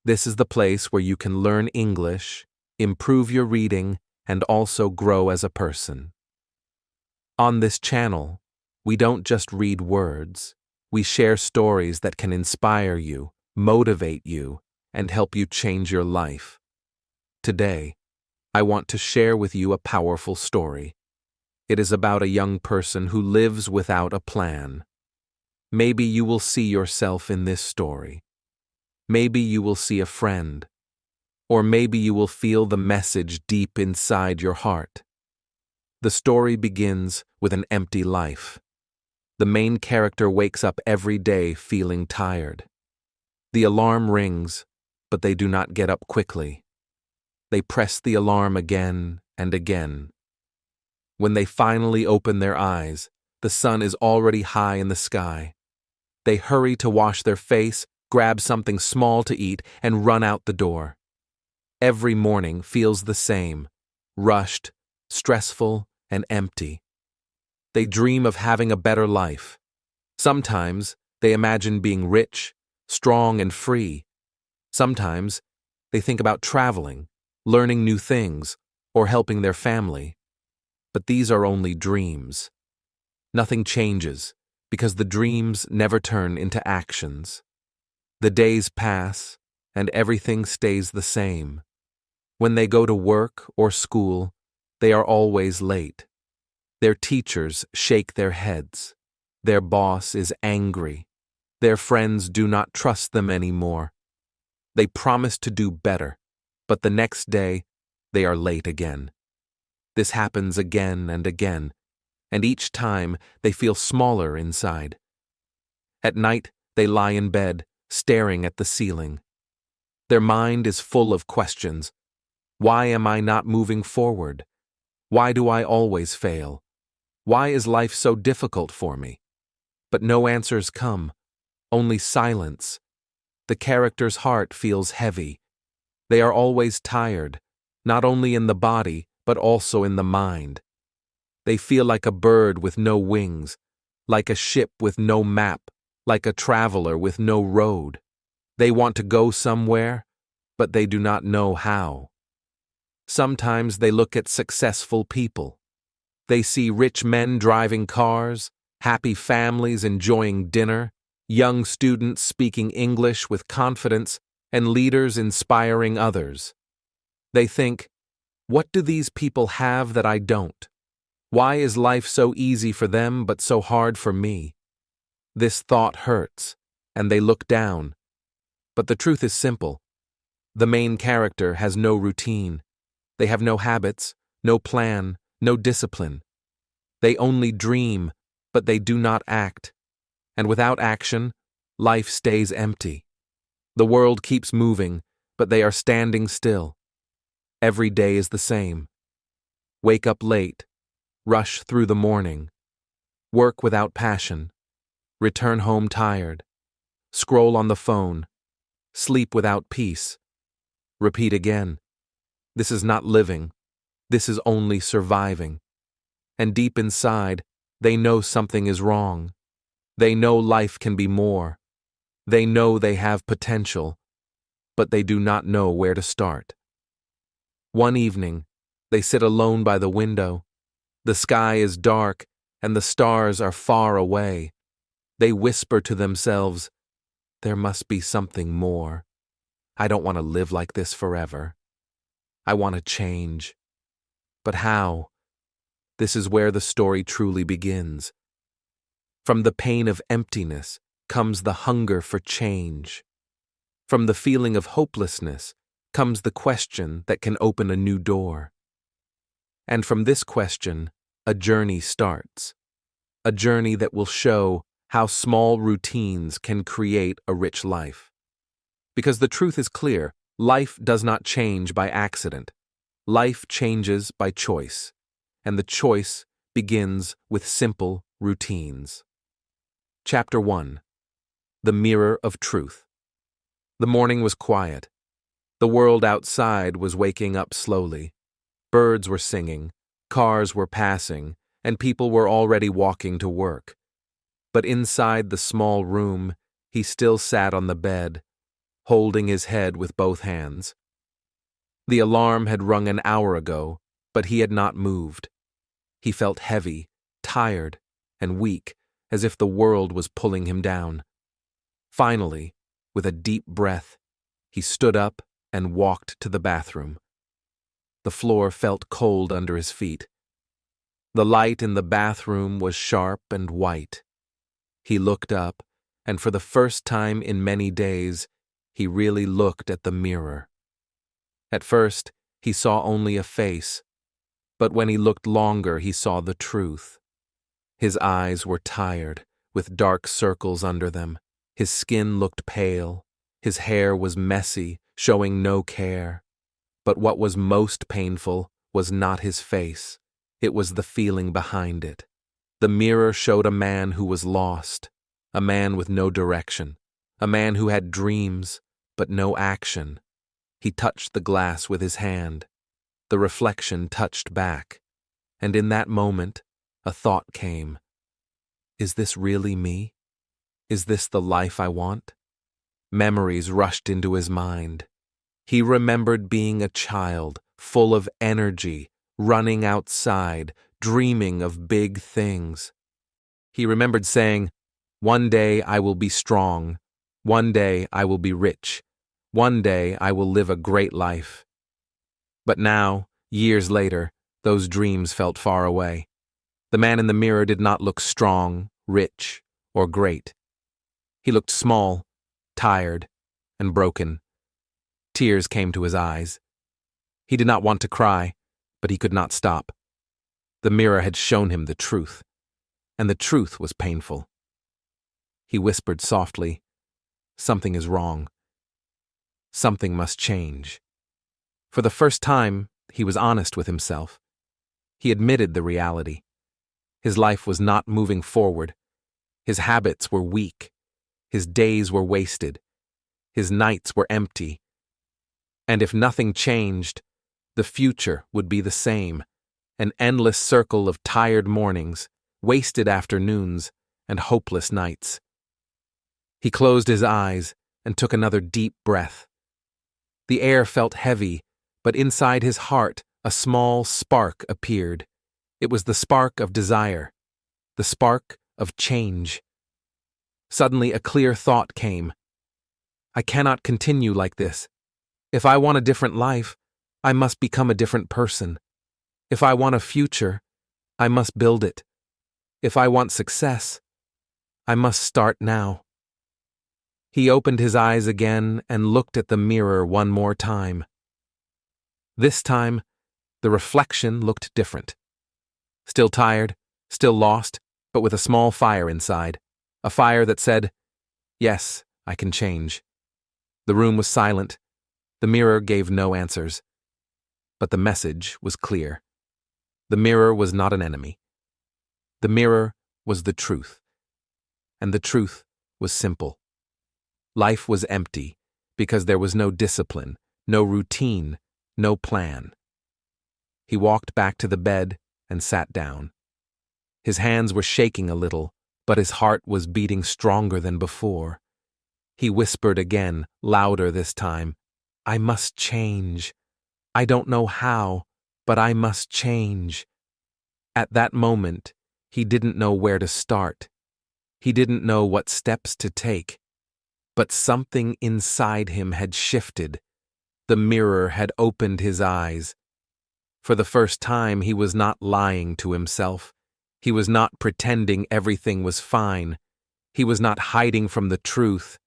This is the place where you can learn English, improve your reading, and also grow as a person. On this channel, we don't just read words, we share stories that can inspire you, motivate you, and help you change your life. Today, I want to share with you a powerful story. It is about a young person who lives without a plan. Maybe you will see yourself in this story. Maybe you will see a friend. Or maybe you will feel the message deep inside your heart. The story begins with an empty life. The main character wakes up every day feeling tired. The alarm rings, but they do not get up quickly. They press the alarm again and again. When they finally open their eyes, the sun is already high in the sky. They hurry to wash their face, grab something small to eat, and run out the door. Every morning feels the same, rushed, stressful, and empty. They dream of having a better life. Sometimes they imagine being rich, strong, and free. Sometimes they think about traveling, learning new things, or helping their family. But these are only dreams. Nothing changes because the dreams never turn into actions. The days pass, and everything stays the same. When they go to work or school, they are always late. Their teachers shake their heads. Their boss is angry. Their friends do not trust them anymore. They promise to do better, but the next day, they are late again. This happens again and again, and each time they feel smaller inside. At night, they lie in bed, staring at the ceiling. Their mind is full of questions. Why am I not moving forward? Why do I always fail? Why is life so difficult for me? But no answers come, only silence. The character's heart feels heavy. They are always tired, not only in the body, but also in the mind. They feel like a bird with no wings, like a ship with no map, like a traveler with no road. They want to go somewhere, but they do not know how. Sometimes they look at successful people. They see rich men driving cars, happy families enjoying dinner, young students speaking English with confidence, and leaders inspiring others. They think, what do these people have that I don't? Why is life so easy for them but so hard for me? This thought hurts, and they look down. But the truth is simple. The main character has no routine. They have no habits, no plan, no discipline. They only dream, but they do not act. And without action, life stays empty. The world keeps moving, but they are standing still. Every day is the same. Wake up late, rush through the morning, work without passion, return home tired, scroll on the phone, sleep without peace. Repeat again. This is not living. This is only surviving. And deep inside, they know something is wrong. They know life can be more. They know they have potential, but they do not know where to start. One evening, they sit alone by the window. The sky is dark, and the stars are far away. They whisper to themselves, "There must be something more. I don't want to live like this forever. I want to change." But how? This is where the story truly begins. From the pain of emptiness comes the hunger for change. From the feeling of hopelessness comes the question that can open a new door. And from this question, a journey starts. A journey that will show how small routines can create a rich life. Because the truth is clear, life does not change by accident. Life changes by choice, and the choice begins with simple routines. Chapter 1. The Mirror of Truth. The morning was quiet. The world outside was waking up slowly. Birds were singing, cars were passing, and people were already walking to work. But inside the small room, he still sat on the bed, holding his head with both hands. The alarm had rung an hour ago, but he had not moved. He felt heavy, tired, and weak, as if the world was pulling him down. Finally, with a deep breath, he stood up and walked to the bathroom. The floor felt cold under his feet. The light in the bathroom was sharp and white. He looked up, and for the first time in many days, he really looked at the mirror. At first, he saw only a face, but when he looked longer, he saw the truth. His eyes were tired, with dark circles under them. His skin looked pale. His hair was messy, showing no care. But what was most painful was not his face. It was the feeling behind it. The mirror showed a man who was lost, a man with no direction, a man who had dreams, but no action. He touched the glass with his hand. The reflection touched back, and in that moment, a thought came. Is this really me? Is this the life I want? Memories rushed into his mind. He remembered being a child, full of energy, running outside, dreaming of big things. He remembered saying, "One day I will be strong. One day I will be rich. One day I will live a great life." But now, years later, those dreams felt far away. The man in the mirror did not look strong, rich, or great. He looked small, tired, and broken. Tears came to his eyes. He did not want to cry, but he could not stop. The mirror had shown him the truth, and the truth was painful. He whispered softly, "Something is wrong. Something must change." For the first time, he was honest with himself. He admitted the reality. His life was not moving forward. His habits were weak. His days were wasted. His nights were empty. And if nothing changed, the future would be the same, an endless circle of tired mornings, wasted afternoons, and hopeless nights. He closed his eyes and took another deep breath. The air felt heavy, but inside his heart a small spark appeared. It was the spark of desire, the spark of change. Suddenly a clear thought came. I cannot continue like this. If I want a different life, I must become a different person. If I want a future, I must build it. If I want success, I must start now. He opened his eyes again and looked at the mirror one more time. This time, the reflection looked different. Still tired, still lost, but with a small fire inside. A fire that said, "Yes, I can change." The room was silent. The mirror gave no answers. But the message was clear. The mirror was not an enemy. The mirror was the truth. And the truth was simple. Life was empty because there was no discipline, no routine, no plan. He walked back to the bed and sat down. His hands were shaking a little, but his heart was beating stronger than before. He whispered again, louder this time, "I must change. I don't know how, but I must change." At that moment, he didn't know where to start. He didn't know what steps to take. But something inside him had shifted. The mirror had opened his eyes. For the first time, he was not lying to himself. He was not pretending everything was fine. He was not hiding from the truth.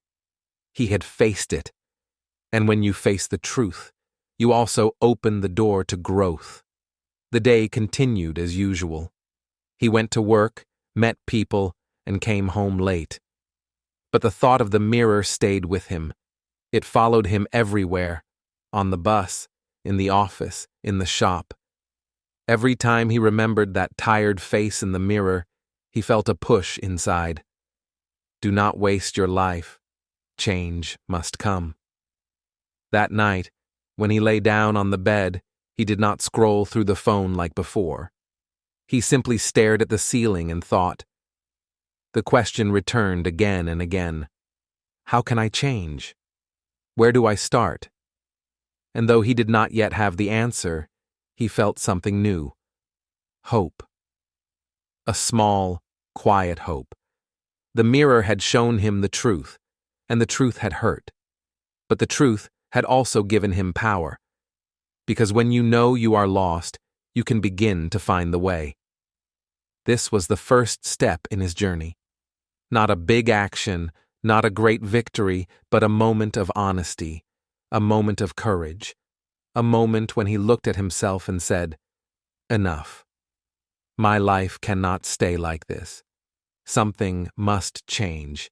He had faced it. And when you face the truth, you also open the door to growth. The day continued as usual. He went to work, met people, and came home late. But the thought of the mirror stayed with him. It followed him everywhere, on the bus, in the office, in the shop. Every time he remembered that tired face in the mirror, he felt a push inside. Do not waste your life. Change must come. That night, when he lay down on the bed, he did not scroll through the phone like before. He simply stared at the ceiling and thought. The question returned again and again. How can I change? Where do I start? And though he did not yet have the answer, he felt something new. Hope. A small, quiet hope. The mirror had shown him the truth, and the truth had hurt. But the truth had also given him power. Because when you know you are lost, you can begin to find the way. This was the first step in his journey. Not a big action, not a great victory, but a moment of honesty, a moment of courage, a moment when he looked at himself and said, "Enough. My life cannot stay like this. Something must change."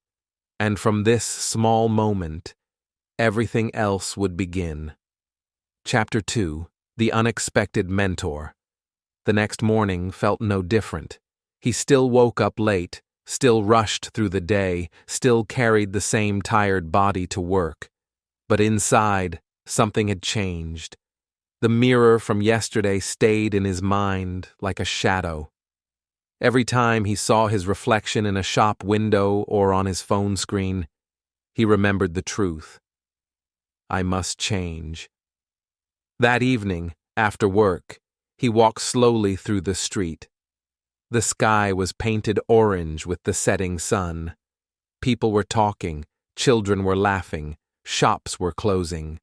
And from this small moment, everything else would begin. Chapter 2: The Unexpected Mentor. The next morning felt no different. He still woke up late, still rushed through the day, still carried the same tired body to work. But inside, something had changed. The mirror from yesterday stayed in his mind like a shadow. Every time he saw his reflection in a shop window or on his phone screen, he remembered the truth. I must change. That evening, after work, he walked slowly through the street. The sky was painted orange with the setting sun. People were talking, children were laughing, shops were closing.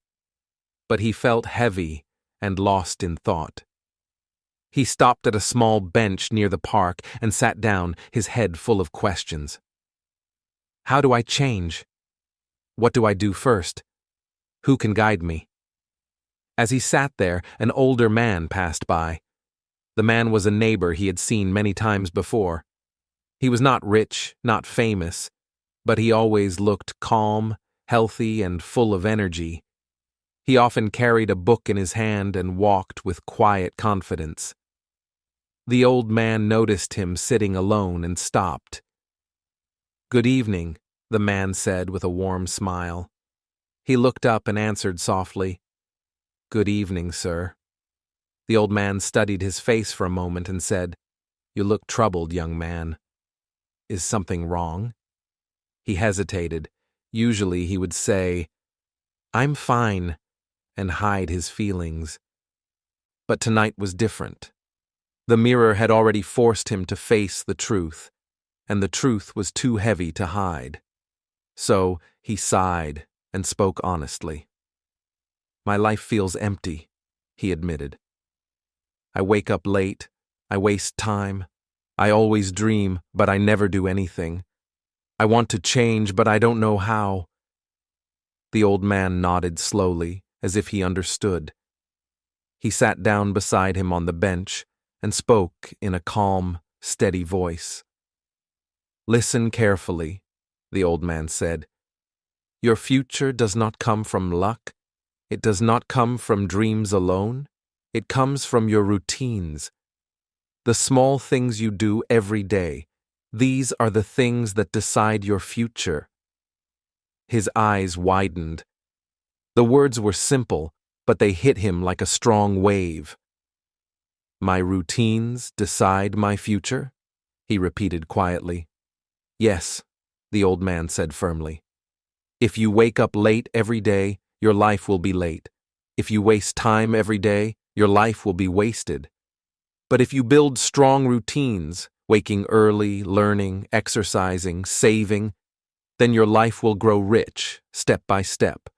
But he felt heavy and lost in thought. He stopped at a small bench near the park and sat down, his head full of questions. How do I change? What do I do first? Who can guide me? As he sat there, an older man passed by. The man was a neighbor he had seen many times before. He was not rich, not famous, but he always looked calm, healthy, and full of energy. He often carried a book in his hand and walked with quiet confidence. The old man noticed him sitting alone and stopped. "Good evening," the man said with a warm smile. He looked up and answered softly, "Good evening, sir." The old man studied his face for a moment and said, "You look troubled, young man. Is something wrong?" He hesitated. Usually he would say, "I'm fine," and hide his feelings. But tonight was different. The mirror had already forced him to face the truth, and the truth was too heavy to hide. So he sighed and spoke honestly. "My life feels empty," he admitted. "I wake up late, I waste time, I always dream, but I never do anything. I want to change, but I don't know how." The old man nodded slowly, as if he understood. He sat down beside him on the bench and spoke in a calm, steady voice. "Listen carefully," the old man said. "Your future does not come from luck. It does not come from dreams alone. It comes from your routines. The small things you do every day. These are the things that decide your future." His eyes widened. The words were simple, but they hit him like a strong wave. "My routines decide my future?" he repeated quietly. "Yes," the old man said firmly. "If you wake up late every day, your life will be late. If you waste time every day, your life will be wasted. But if you build strong routines, waking early, learning, exercising, saving, then your life will grow rich, step by step.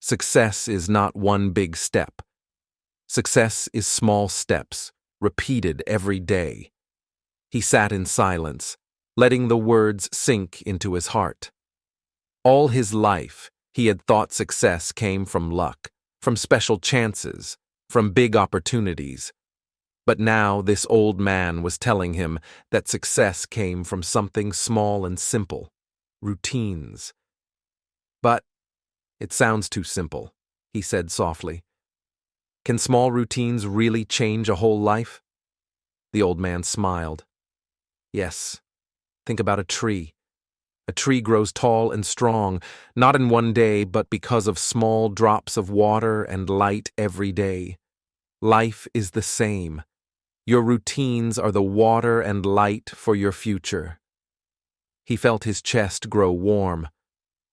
Success is not one big step. Success is small steps, repeated every day." He sat in silence, letting the words sink into his heart. All his life, he had thought success came from luck, from special chances, from big opportunities. But now this old man was telling him that success came from something small and simple, routines. "But it sounds too simple," he said softly. "Can small routines really change a whole life?" The old man smiled. "Yes. Think about a tree. A tree grows tall and strong, not in one day, but because of small drops of water and light every day. Life is the same. Your routines are the water and light for your future." He felt his chest grow warm.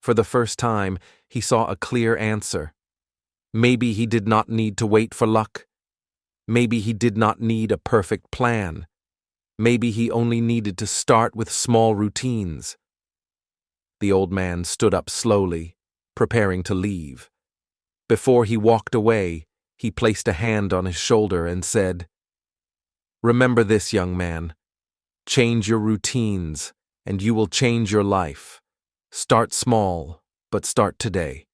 For the first time, he saw a clear answer. Maybe he did not need to wait for luck. Maybe he did not need a perfect plan. Maybe he only needed to start with small routines. The old man stood up slowly, preparing to leave. Before he walked away, he placed a hand on his shoulder and said, "Remember this, young man. Change your routines, and you will change your life. Start small, but start today."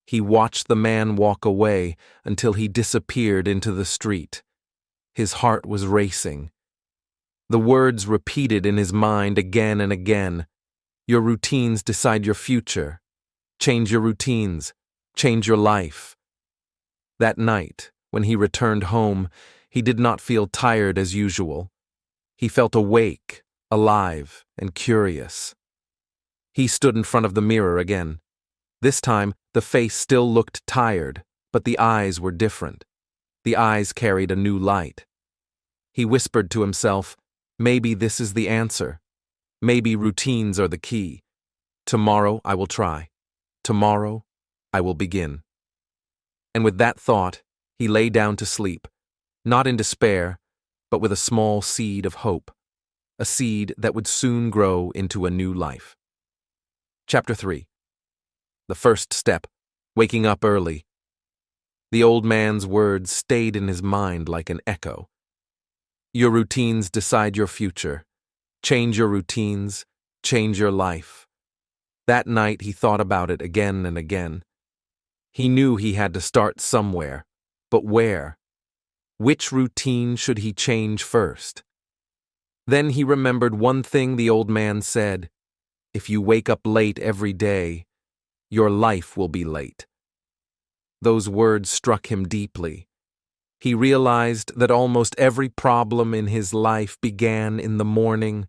He watched the man walk away until he disappeared into the street. His heart was racing. The words repeated in his mind again and again. Your routines decide your future. Change your routines. Change your life. That night, when he returned home, he did not feel tired as usual. He felt awake, alive, and curious. He stood in front of the mirror again. This time, the face still looked tired, but the eyes were different. The eyes carried a new light. He whispered to himself, "Maybe this is the answer. Maybe routines are the key. Tomorrow I will try. Tomorrow I will begin." And with that thought, he lay down to sleep, not in despair, but with a small seed of hope, a seed that would soon grow into a new life. Chapter 3. The first step, waking up early. The old man's words stayed in his mind like an echo. Your routines decide your future. Change your routines, change your life. That night he thought about it again and again. He knew he had to start somewhere, but where? Which routine should he change first? Then he remembered one thing the old man said: "If you wake up late every day, your life will be late." Those words struck him deeply. He realized that almost every problem in his life began in the morning.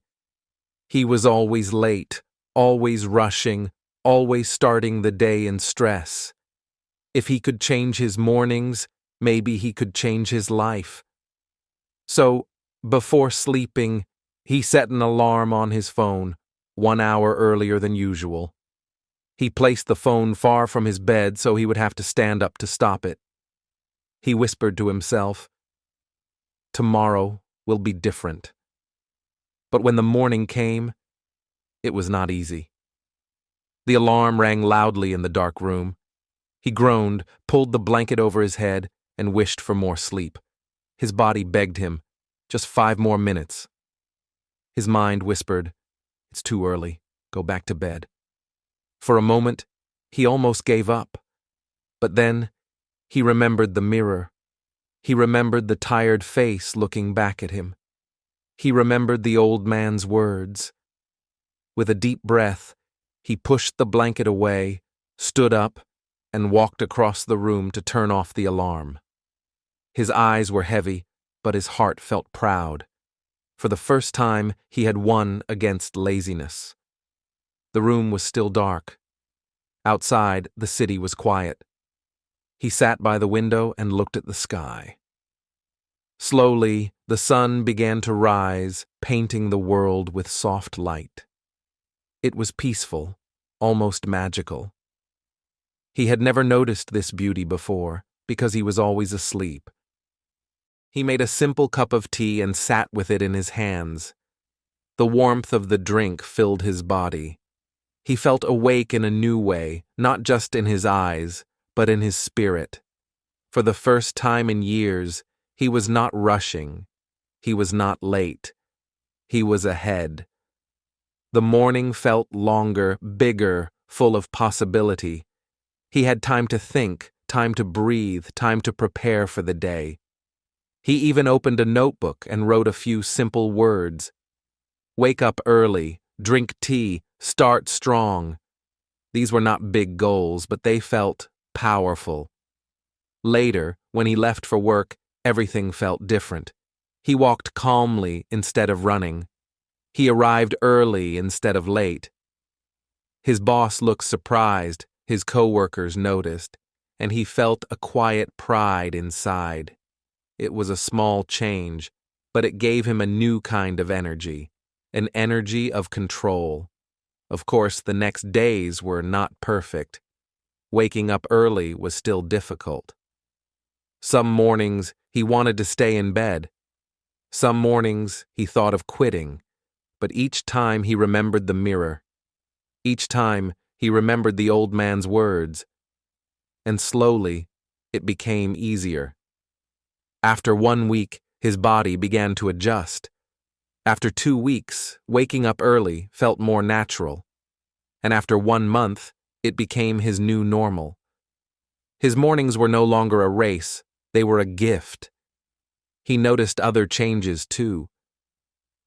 He was always late, always rushing, always starting the day in stress. If he could change his mornings, maybe he could change his life. So, before sleeping, he set an alarm on his phone, 1 hour earlier than usual. He placed the phone far from his bed so he would have to stand up to stop it. He whispered to himself, "Tomorrow will be different." But when the morning came, it was not easy. The alarm rang loudly in the dark room. He groaned, pulled the blanket over his head, and wished for more sleep. His body begged him, just 5 more minutes. His mind whispered, "It's too early. Go back to bed." For a moment, he almost gave up. But then, he remembered the mirror. He remembered the tired face looking back at him. He remembered the old man's words. With a deep breath, he pushed the blanket away, stood up, and walked across the room to turn off the alarm. His eyes were heavy, but his heart felt proud. For the first time, he had won against laziness. The room was still dark. Outside, the city was quiet. He sat by the window and looked at the sky. Slowly, the sun began to rise, painting the world with soft light. It was peaceful, almost magical. He had never noticed this beauty before, because he was always asleep. He made a simple cup of tea and sat with it in his hands. The warmth of the drink filled his body. He felt awake in a new way, not just in his eyes, but in his spirit. For the first time in years, he was not rushing. He was not late. He was ahead. The morning felt longer, bigger, full of possibility. He had time to think, time to breathe, time to prepare for the day. He even opened a notebook and wrote a few simple words. Wake up early, drink tea, start strong. These were not big goals, but they felt powerful. Later, when he left for work, everything felt different. He walked calmly instead of running. He arrived early instead of late. His boss looked surprised, his coworkers noticed, and he felt a quiet pride inside. It was a small change, but it gave him a new kind of energy, an energy of control. Of course, the next days were not perfect. Waking up early was still difficult. Some mornings he wanted to stay in bed. Some mornings he thought of quitting, but each time he remembered the mirror. Each time he remembered the old man's words, and slowly it became easier. After 1 week, his body began to adjust. After 2 weeks, waking up early felt more natural. And after 1 month, it became his new normal. His mornings were no longer a race, they were a gift. He noticed other changes too.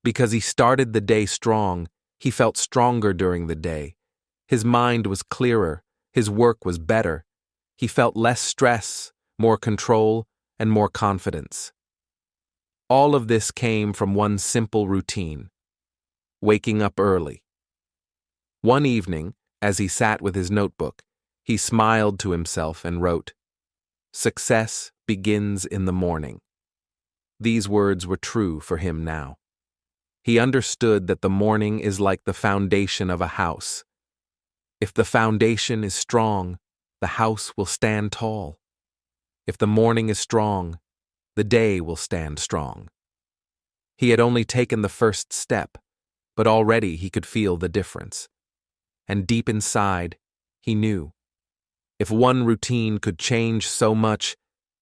Because he started the day strong, he felt stronger during the day. His mind was clearer, his work was better. He felt less stress, more control, and more confidence. All of this came from one simple routine: waking up early. One evening, as he sat with his notebook, he smiled to himself and wrote, "Success begins in the morning." These words were true for him now. He understood that the morning is like the foundation of a house. If the foundation is strong, the house will stand tall. If the morning is strong, the day will stand strong. He had only taken the first step, but already he could feel the difference. And deep inside, he knew. If one routine could change so much,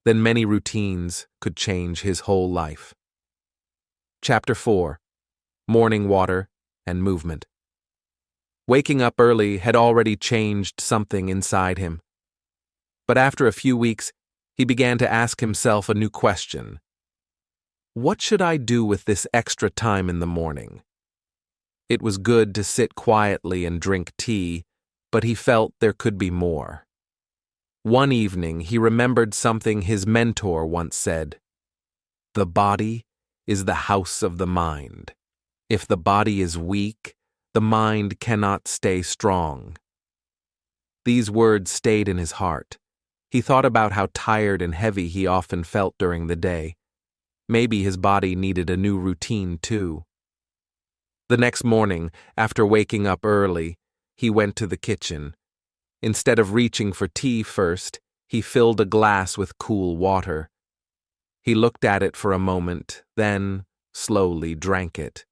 then many routines could change his whole life. Chapter 4: Morning Water and Movement. Waking up early had already changed something inside him. But after a few weeks, he began to ask himself a new question. What should I do with this extra time in the morning? It was good to sit quietly and drink tea, but he felt there could be more. One evening, he remembered something his mentor once said: "The body is the house of the mind. If the body is weak, the mind cannot stay strong." These words stayed in his heart. He thought about how tired and heavy he often felt during the day. Maybe his body needed a new routine too. The next morning, after waking up early, he went to the kitchen. Instead of reaching for tea first, he filled a glass with cool water. He looked at it for a moment, then slowly drank it.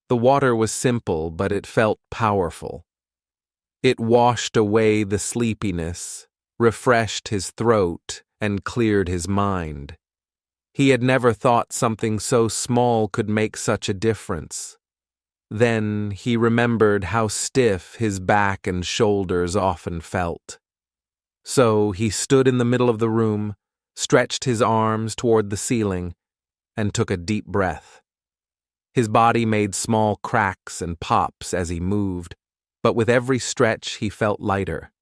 The water was simple, but it felt powerful. It washed away the sleepiness, refreshed his throat, and cleared his mind. He had never thought something so small could make such a difference. Then he remembered how stiff his back and shoulders often felt. So he stood in the middle of the room, stretched his arms toward the ceiling, and took a deep breath. His body made small cracks and pops as he moved, but with every stretch he felt lighter.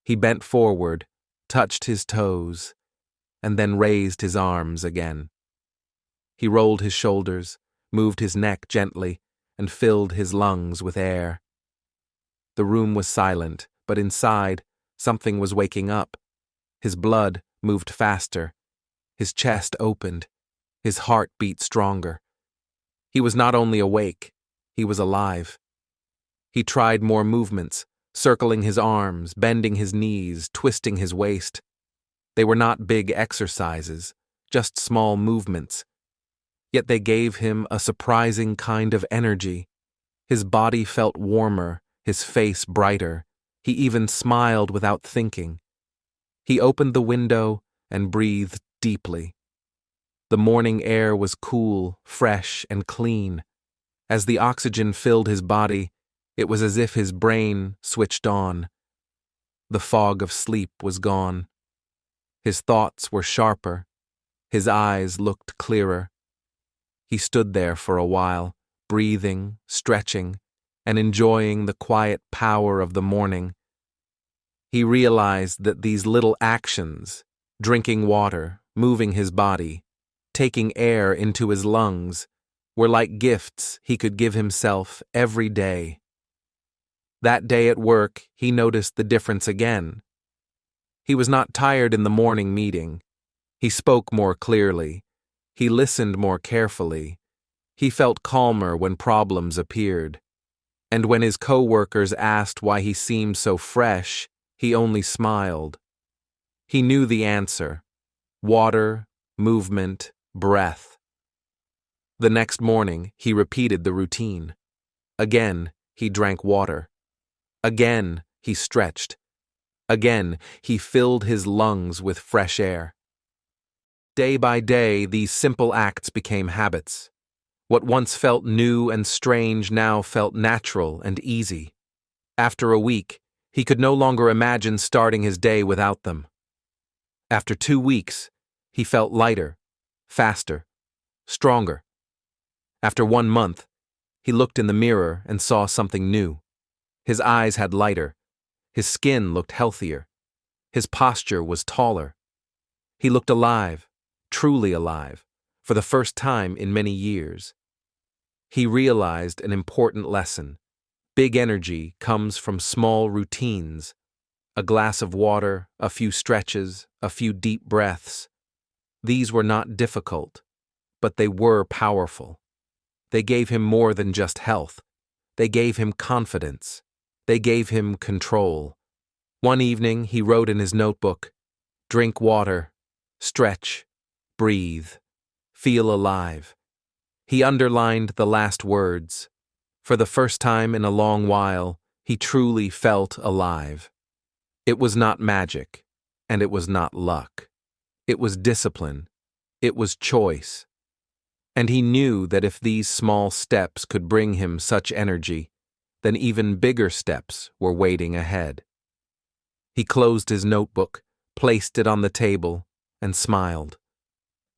He bent forward, touched his toes, and then raised his arms again. He rolled his shoulders, moved his neck gently, and filled his lungs with air. The room was silent, but inside, something was waking up. His blood moved faster. His chest opened. His heart beat stronger. He was not only awake, he was alive. He tried more movements, circling his arms, bending his knees, twisting his waist. They were not big exercises, just small movements. Yet they gave him a surprising kind of energy. His body felt warmer, his face brighter. He even smiled without thinking. He opened the window and breathed deeply. The morning air was cool, fresh, and clean. As the oxygen filled his body, it was as if his brain switched on. The fog of sleep was gone. His thoughts were sharper. His eyes looked clearer. He stood there for a while, breathing, stretching, and enjoying the quiet power of the morning. He realized that these little actions, drinking water, moving his body, taking air into his lungs, were like gifts he could give himself every day. That day at work, he noticed the difference again. He was not tired in the morning meeting. He spoke more clearly. He listened more carefully. He felt calmer when problems appeared. And when his co-workers asked why he seemed so fresh, he only smiled. He knew the answer: water, movement, breath. The next morning, he repeated the routine. Again, he drank water. Again, he stretched. Again, he filled his lungs with fresh air. Day by day, these simple acts became habits. What once felt new and strange now felt natural and easy. After a week, he could no longer imagine starting his day without them. After 2 weeks, he felt lighter, faster, stronger. After 1 month, he looked in the mirror and saw something new. His eyes had lighter. His skin looked healthier. His posture was taller. He looked alive, truly alive, for the first time in many years. He realized an important lesson. Big energy comes from small routines. A glass of water, a few stretches, a few deep breaths. These were not difficult, but they were powerful. They gave him more than just health. They gave him confidence. They gave him control. One evening, he wrote in his notebook, "Drink water, stretch, breathe, feel alive." He underlined the last words. For the first time in a long while, he truly felt alive. It was not magic, and it was not luck. It was discipline. It was choice. And he knew that if these small steps could bring him such energy, then even bigger steps were waiting ahead. He closed his notebook, placed it on the table, and smiled.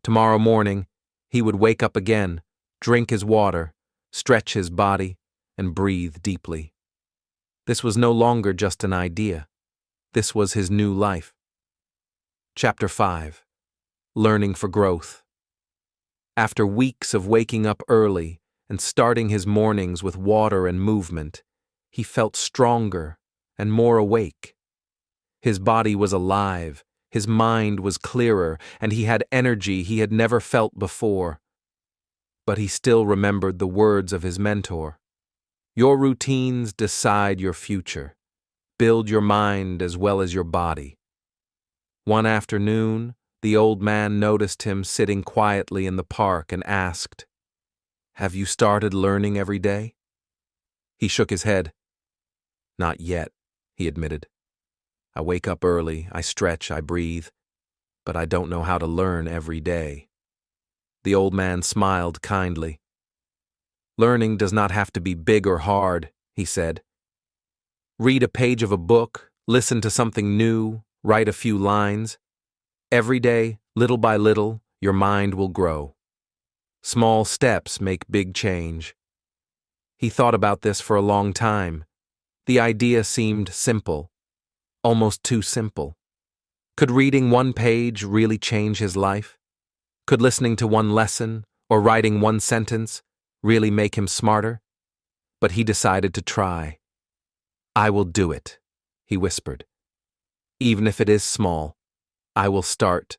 Tomorrow morning, he would wake up again, drink his water, stretch his body, and breathe deeply. This was no longer just an idea. This was his new life. Chapter 5. Learning for Growth. After weeks of waking up early and starting his mornings with water and movement, he felt stronger and more awake. His body was alive, his mind was clearer, and he had energy he had never felt before. But he still remembered the words of his mentor. Your routines decide your future. Build your mind as well as your body. One afternoon, the old man noticed him sitting quietly in the park and asked, "Have you started learning every day?" He shook his head. "Not yet," he admitted. "I wake up early, I stretch, I breathe, but I don't know how to learn every day." The old man smiled kindly. "Learning does not have to be big or hard," he said. "Read a page of a book, listen to something new, write a few lines. Every day, little by little, your mind will grow. Small steps make big change." He thought about this for a long time. The idea seemed simple, almost too simple. Could reading one page really change his life? Could listening to one lesson or writing one sentence really make him smarter? But he decided to try. "I will do it," he whispered. "Even if it is small, I will start."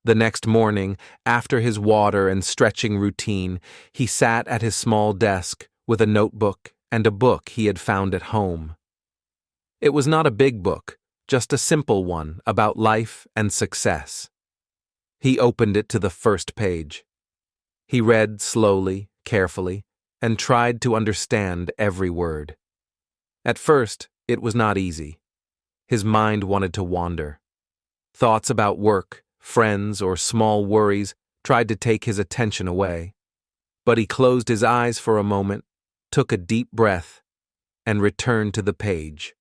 The next morning, after his water and stretching routine, he sat at his small desk with a notebook and a book he had found at home. It was not a big book, just a simple one about life and success. He opened it to the first page. He read slowly, carefully, and tried to understand every word. At first, it was not easy. His mind wanted to wander. Thoughts about work, friends, or small worries tried to take his attention away. But he closed his eyes for a moment, took a deep breath, and returned to the page.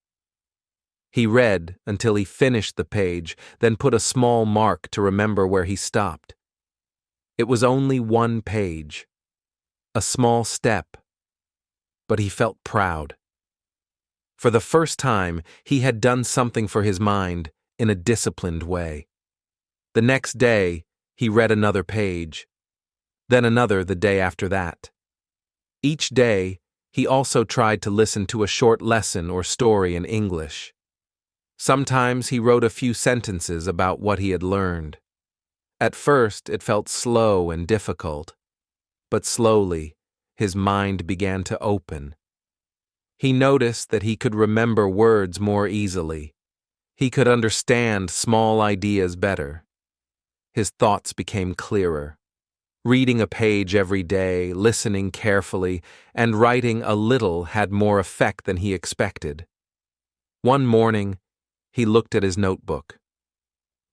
He read until he finished the page, then put a small mark to remember where he stopped. It was only one page, a small step, but he felt proud. For the first time, he had done something for his mind in a disciplined way. The next day, he read another page, then another the day after that. Each day, he also tried to listen to a short lesson or story in English. Sometimes he wrote a few sentences about what he had learned. At first, it felt slow and difficult, but slowly, his mind began to open, He noticed that he could remember words more easily. He could understand small ideas better. His thoughts became clearer. Reading a page every day, listening carefully, and writing a little had more effect than he expected. One morning, he looked at his notebook.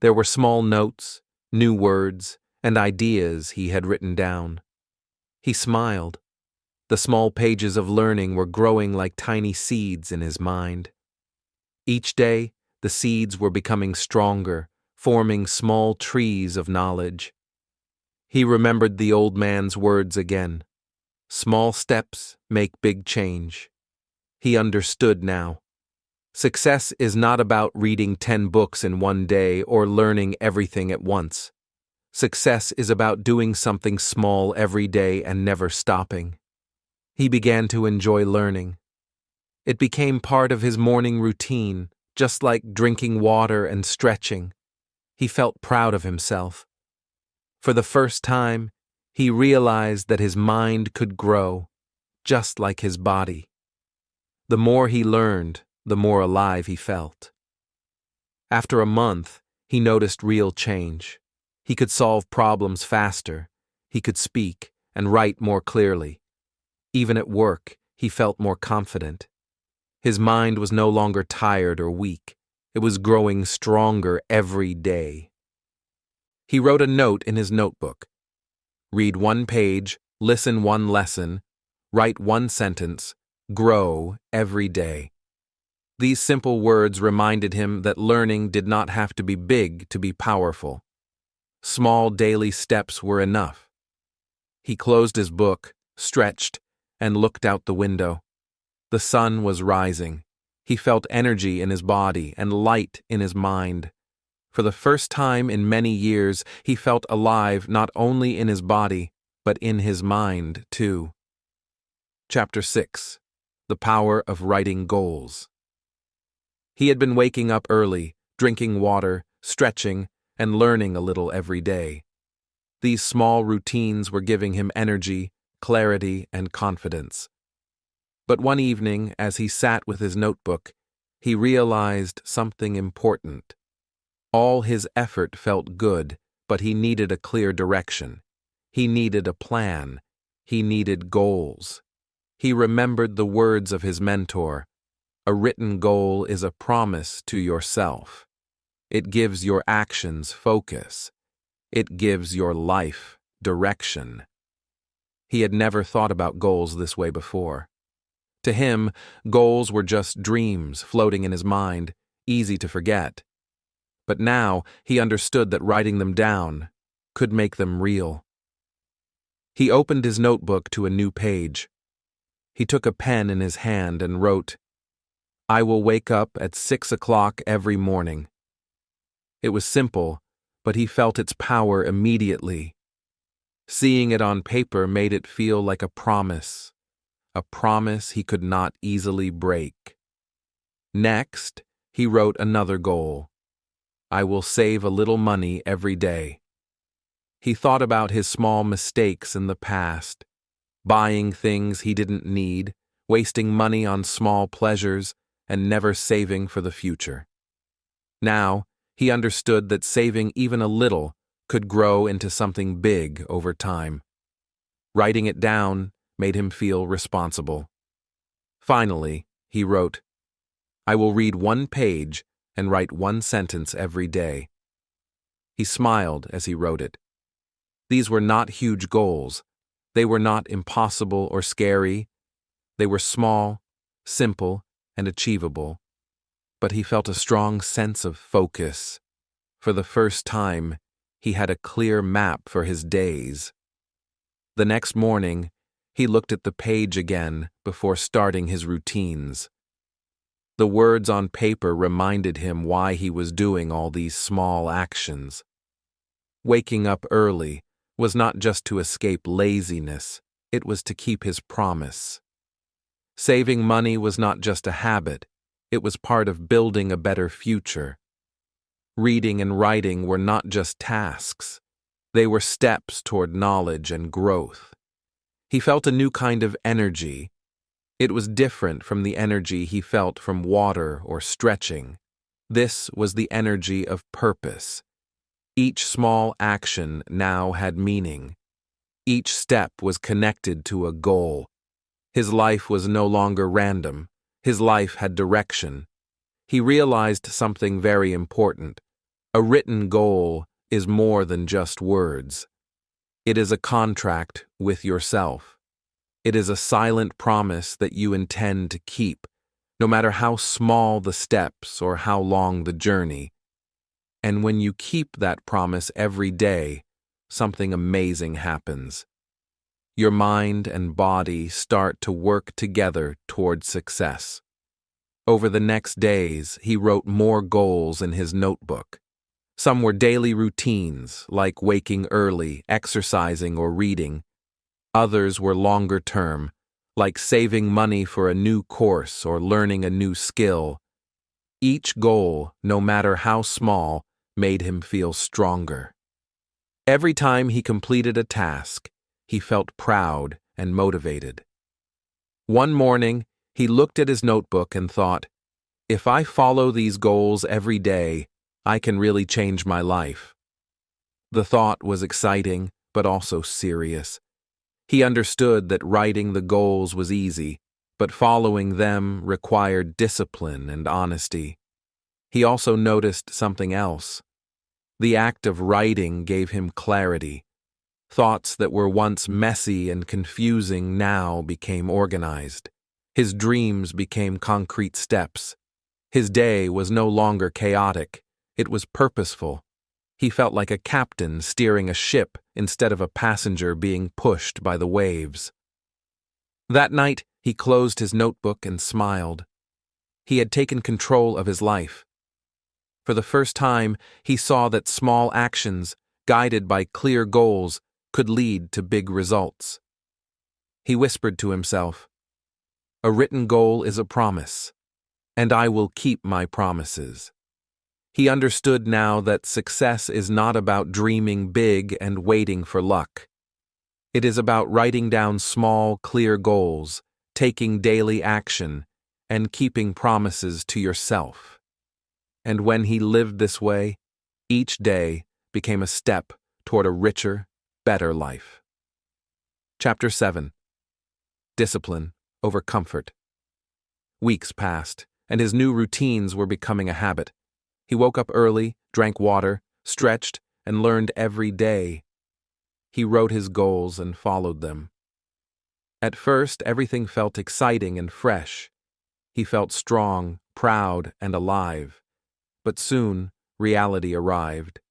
There were small notes, new words, and ideas he had written down. He smiled. The small pages of learning were growing like tiny seeds in his mind. Each day, the seeds were becoming stronger, forming small trees of knowledge. He remembered the old man's words again. Small steps make big change. He understood now. Success is not about reading 10 books in one day or learning everything at once. Success is about doing something small every day and never stopping. He began to enjoy learning. It became part of his morning routine, just like drinking water and stretching. He felt proud of himself. For the first time, he realized that his mind could grow, just like his body. The more he learned, the more alive he felt. After a month, he noticed real change. He could solve problems faster. He could speak and write more clearly. Even at work, he felt more confident. His mind was no longer tired or weak. It was growing stronger every day. He wrote a note in his notebook. Read 1 page, listen 1 lesson, write 1 sentence, grow every day. These simple words reminded him that learning did not have to be big to be powerful. Small daily steps were enough. He closed his book, stretched, and looked out the window. The sun was rising. He felt energy in his body and light in his mind. For the first time in many years, he felt alive not only in his body, but in his mind, too. Chapter 6. The Power of Writing Goals. He had been waking up early, drinking water, stretching, and learning a little every day. These small routines were giving him energy, clarity, and confidence. But one evening, as he sat with his notebook, he realized something important. All his effort felt good, but he needed a clear direction. He needed a plan. He needed goals. He remembered the words of his mentor. A written goal is a promise to yourself. It gives your actions focus. It gives your life direction. He had never thought about goals this way before. To him, goals were just dreams floating in his mind, easy to forget. But now he understood that writing them down could make them real. He opened his notebook to a new page. He took a pen in his hand and wrote, "I will wake up at 6 o'clock every morning." It was simple, but he felt its power immediately. Seeing it on paper made it feel like a promise he could not easily break. Next, he wrote another goal. "I will save a little money every day." He thought about his small mistakes in the past, buying things he didn't need, wasting money on small pleasures, and never saving for the future. Now, he understood that saving even a little could grow into something big over time. Writing it down made him feel responsible. Finally, he wrote, "I will read 1 page and write 1 sentence every day." He smiled as he wrote it. These were not huge goals. They were not impossible or scary. They were small, simple, and achievable. But he felt a strong sense of focus. For the first time, he had a clear map for his days. The next morning, he looked at the page again before starting his routines. The words on paper reminded him why he was doing all these small actions. Waking up early was not just to escape laziness, it was to keep his promise. Saving money was not just a habit, it was part of building a better future. Reading and writing were not just tasks, they were steps toward knowledge and growth. He felt a new kind of energy, It was different from the energy he felt from water or stretching. This was the energy of purpose. Each small action now had meaning. Each step was connected to a goal. His life was no longer random. His life had direction. He realized something very important. A written goal is more than just words. It is a contract with yourself. It is a silent promise that you intend to keep, no matter how small the steps or how long the journey. And when you keep that promise every day, something amazing happens. Your mind and body start to work together toward success. Over the next days, he wrote more goals in his notebook. Some were daily routines, like waking early, exercising, or reading. Others were longer term, like saving money for a new course or learning a new skill. Each goal, no matter how small, made him feel stronger. Every time he completed a task, he felt proud and motivated. One morning, he looked at his notebook and thought, "If I follow these goals every day, I can really change my life." The thought was exciting, but also serious. He understood that writing the goals was easy, but following them required discipline and honesty. He also noticed something else. The act of writing gave him clarity. Thoughts that were once messy and confusing now became organized. His dreams became concrete steps. His day was no longer chaotic. It was purposeful. He felt like a captain steering a ship instead of a passenger being pushed by the waves. That night, he closed his notebook and smiled. He had taken control of his life. For the first time, he saw that small actions, guided by clear goals, could lead to big results. He whispered to himself, "A written goal is a promise, and I will keep my promises." He understood now that success is not about dreaming big and waiting for luck. It is about writing down small, clear goals, taking daily action, and keeping promises to yourself. And when he lived this way, each day became a step toward a richer, better life. Chapter 7. Discipline over comfort. Weeks passed, and his new routines were becoming a habit. He woke up early, drank water, stretched, and learned every day. He wrote his goals and followed them. At first, everything felt exciting and fresh. He felt strong, proud, and alive. But soon, reality arrived.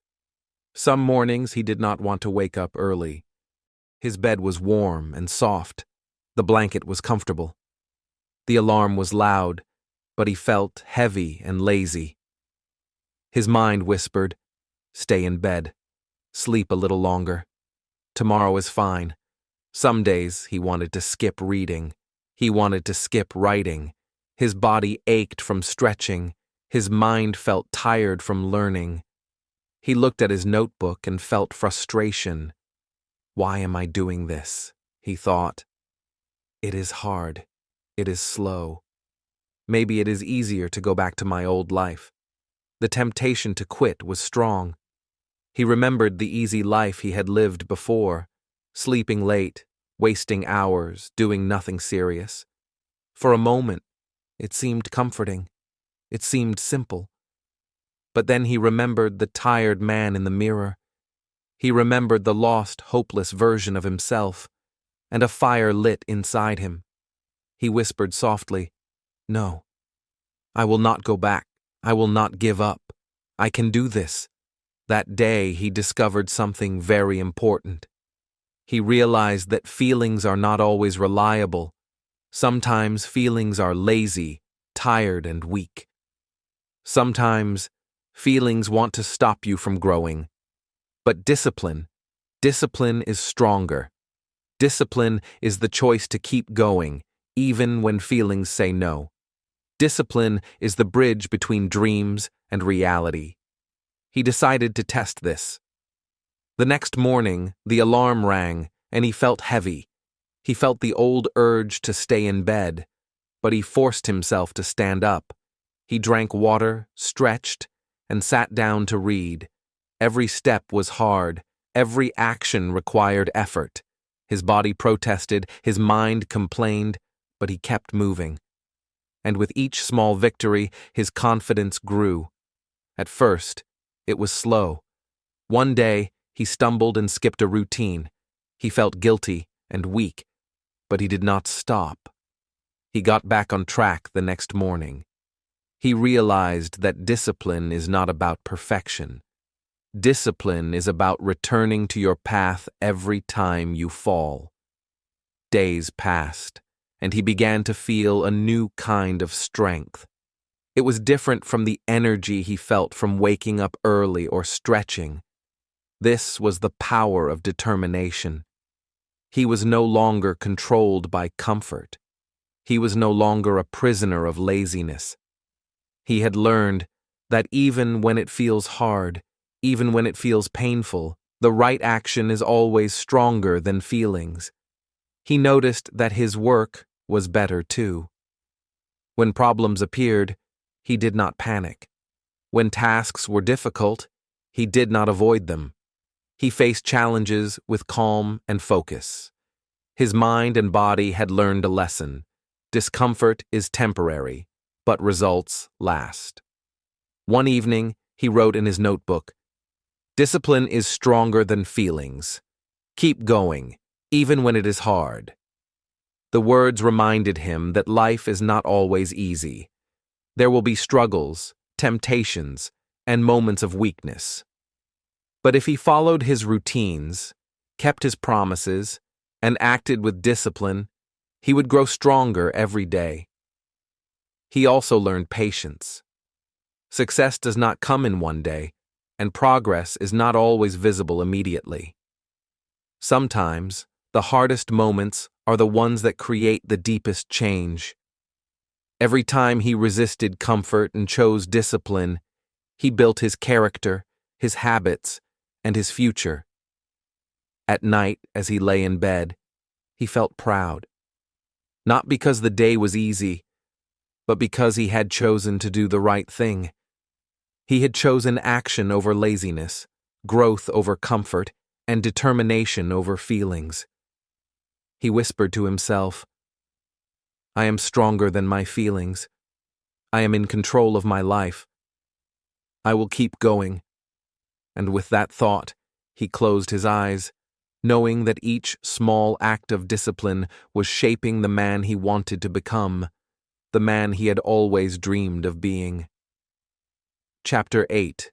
Some mornings he did not want to wake up early. His bed was warm and soft. The blanket was comfortable. The alarm was loud, but he felt heavy and lazy. His mind whispered, "Stay in bed. Sleep a little longer. Tomorrow is fine." Some days he wanted to skip reading. He wanted to skip writing. His body ached from stretching. His mind felt tired from learning. He looked at his notebook and felt frustration. "Why am I doing this?" he thought. "It is hard. It is slow. Maybe it is easier to go back to my old life." The temptation to quit was strong. He remembered the easy life he had lived before, sleeping late, wasting hours, doing nothing serious. For a moment, it seemed comforting. It seemed simple. But then he remembered the tired man in the mirror. He remembered the lost, hopeless version of himself, and a fire lit inside him. He whispered softly, "No, I will not go back. I will not give up. I can do this." That day he discovered something very important. He realized that feelings are not always reliable. Sometimes feelings are lazy, tired, and weak. Sometimes feelings want to stop you from growing. But discipline is stronger. Discipline is the choice to keep going, even when feelings say no. Discipline is the bridge between dreams and reality. He decided to test this. The next morning, the alarm rang, and he felt heavy. He felt the old urge to stay in bed, but he forced himself to stand up. He drank water, stretched, and sat down to read. Every step was hard. Every action required effort. His body protested, his mind complained, but he kept moving. And with each small victory, his confidence grew. At first, it was slow. One day, he stumbled and skipped a routine. He felt guilty and weak, but he did not stop. He got back on track the next morning. He realized that discipline is not about perfection. Discipline is about returning to your path every time you fall. Days passed, and he began to feel a new kind of strength. It was different from the energy he felt from waking up early or stretching. This was the power of determination. He was no longer controlled by comfort. He was no longer a prisoner of laziness. He had learned that even when it feels hard, even when it feels painful, the right action is always stronger than feelings. He noticed that his work was better too. When problems appeared, he did not panic. When tasks were difficult, he did not avoid them. He faced challenges with calm and focus. His mind and body had learned a lesson. Discomfort is temporary, but results last. One evening, he wrote in his notebook, "Discipline is stronger than feelings. Keep going, even when it is hard." The words reminded him that life is not always easy. There will be struggles, temptations, and moments of weakness. But if he followed his routines, kept his promises, and acted with discipline, he would grow stronger every day. He also learned patience. Success does not come in one day, and progress is not always visible immediately. Sometimes, the hardest moments are the ones that create the deepest change. Every time he resisted comfort and chose discipline, he built his character, his habits, and his future. At night, as he lay in bed, he felt proud. Not because the day was easy, but because he had chosen to do the right thing. He had chosen action over laziness, growth over comfort, and determination over feelings. He whispered to himself, "I am stronger than my feelings. I am in control of my life. I will keep going." And with that thought, he closed his eyes, knowing that each small act of discipline was shaping the man he wanted to become, the man he had always dreamed of being. Chapter 8.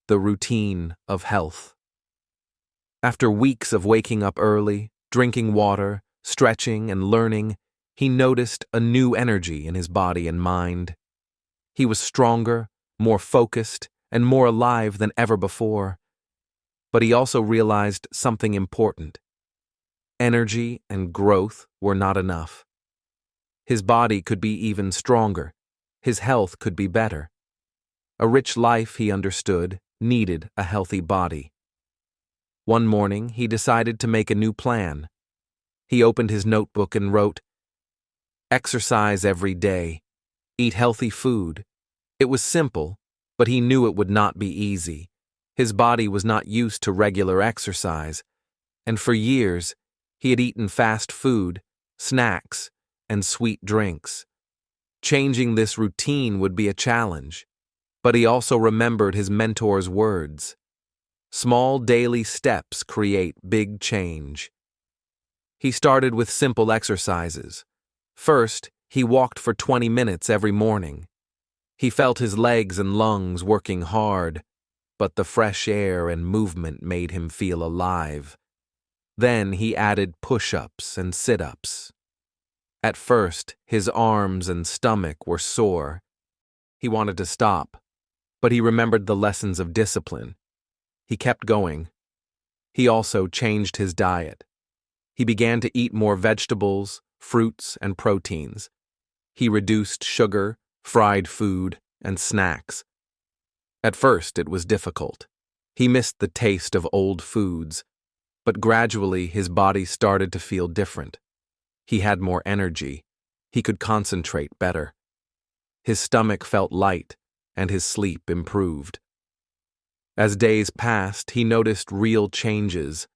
The Routine of Health. After weeks of waking up early, drinking water, stretching, and learning, he noticed a new energy in his body and mind. He was stronger, more focused, and more alive than ever before. But he also realized something important. Energy and growth were not enough. His body could be even stronger. His health could be better. A rich life, he understood, needed a healthy body. One morning, he decided to make a new plan. He opened his notebook and wrote, "Exercise every day. Eat healthy food." It was simple, but he knew it would not be easy. His body was not used to regular exercise, and for years, he had eaten fast food, snacks, and sweet drinks. Changing this routine would be a challenge, but he also remembered his mentor's words. Small daily steps create big change. He started with simple exercises. First, he walked for 20 minutes every morning. He felt his legs and lungs working hard, but the fresh air and movement made him feel alive. Then he added push-ups and sit-ups. At first, his arms and stomach were sore. He wanted to stop, but he remembered the lessons of discipline. He kept going. He also changed his diet. He began to eat more vegetables, fruits, and proteins. He reduced sugar, fried food, and snacks. At first, it was difficult. He missed the taste of old foods, but gradually his body started to feel different. He had more energy, he could concentrate better. His stomach felt light, and his sleep improved. As days passed, he noticed real changes.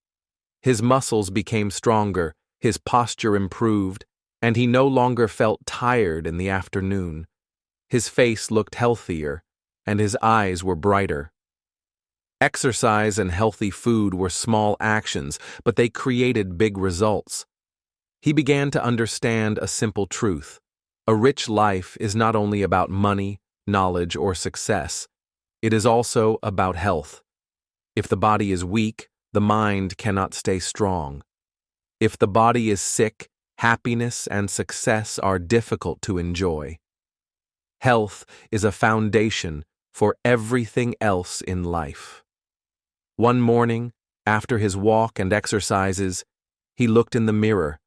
His muscles became stronger, his posture improved, and he no longer felt tired in the afternoon. His face looked healthier, and his eyes were brighter. Exercise and healthy food were small actions, but they created big results. He began to understand a simple truth. A rich life is not only about money, knowledge, or success. It is also about health. If the body is weak, the mind cannot stay strong. If the body is sick, happiness and success are difficult to enjoy. Health is a foundation for everything else in life. One morning, after his walk and exercises, he looked in the mirror.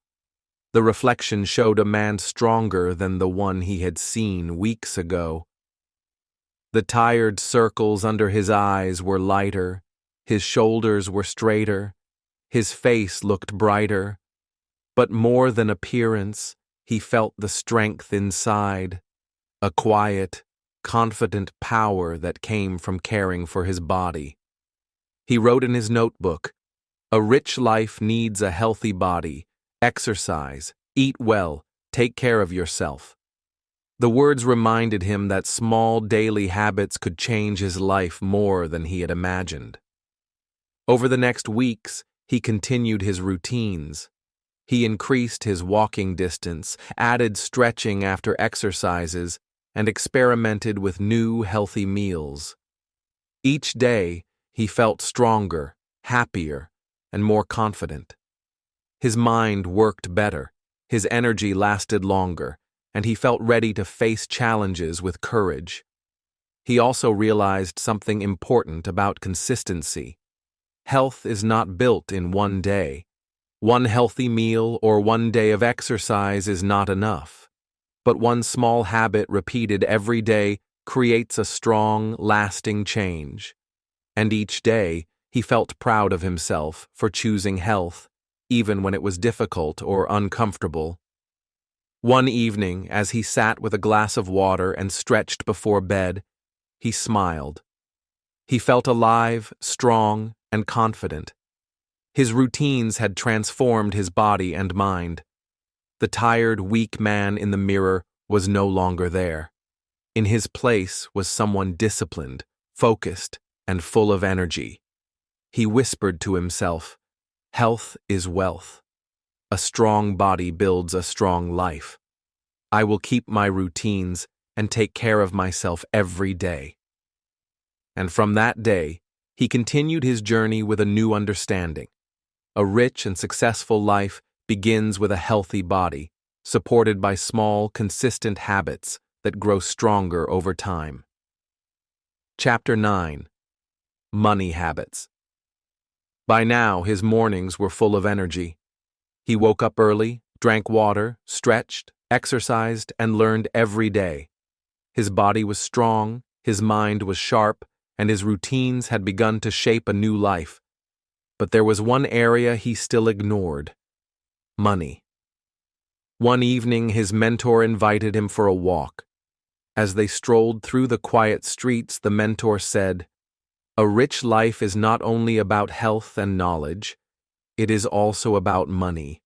The reflection showed a man stronger than the one he had seen weeks ago. The tired circles under his eyes were lighter, his shoulders were straighter, his face looked brighter. But more than appearance, he felt the strength inside, a quiet, confident power that came from caring for his body. He wrote in his notebook, "A rich life needs a healthy body. Exercise, eat well, take care of yourself." The words reminded him that small daily habits could change his life more than he had imagined. Over the next weeks, he continued his routines. He increased his walking distance, added stretching after exercises, and experimented with new healthy meals. Each day, he felt stronger, happier, and more confident. His mind worked better, his energy lasted longer, and he felt ready to face challenges with courage. He also realized something important about consistency. Health is not built in one day. One healthy meal or one day of exercise is not enough. But one small habit repeated every day creates a strong, lasting change. And each day, he felt proud of himself for choosing health, even when it was difficult or uncomfortable. One evening, as he sat with a glass of water and stretched before bed, he smiled. He felt alive, strong, and confident. His routines had transformed his body and mind. The tired, weak man in the mirror was no longer there. In his place was someone disciplined, focused, and full of energy. He whispered to himself, "Health is wealth. A strong body builds a strong life. I will keep my routines and take care of myself every day." And from that day, he continued his journey with a new understanding. A rich and successful life begins with a healthy body, supported by small, consistent habits that grow stronger over time. Chapter 9. Money Habits. By now, his mornings were full of energy. He woke up early, drank water, stretched, exercised, and learned every day. His body was strong, his mind was sharp, and his routines had begun to shape a new life. But there was one area he still ignored: money. One evening, his mentor invited him for a walk. As they strolled through the quiet streets, the mentor said, "A rich life is not only about health and knowledge, it is also about money,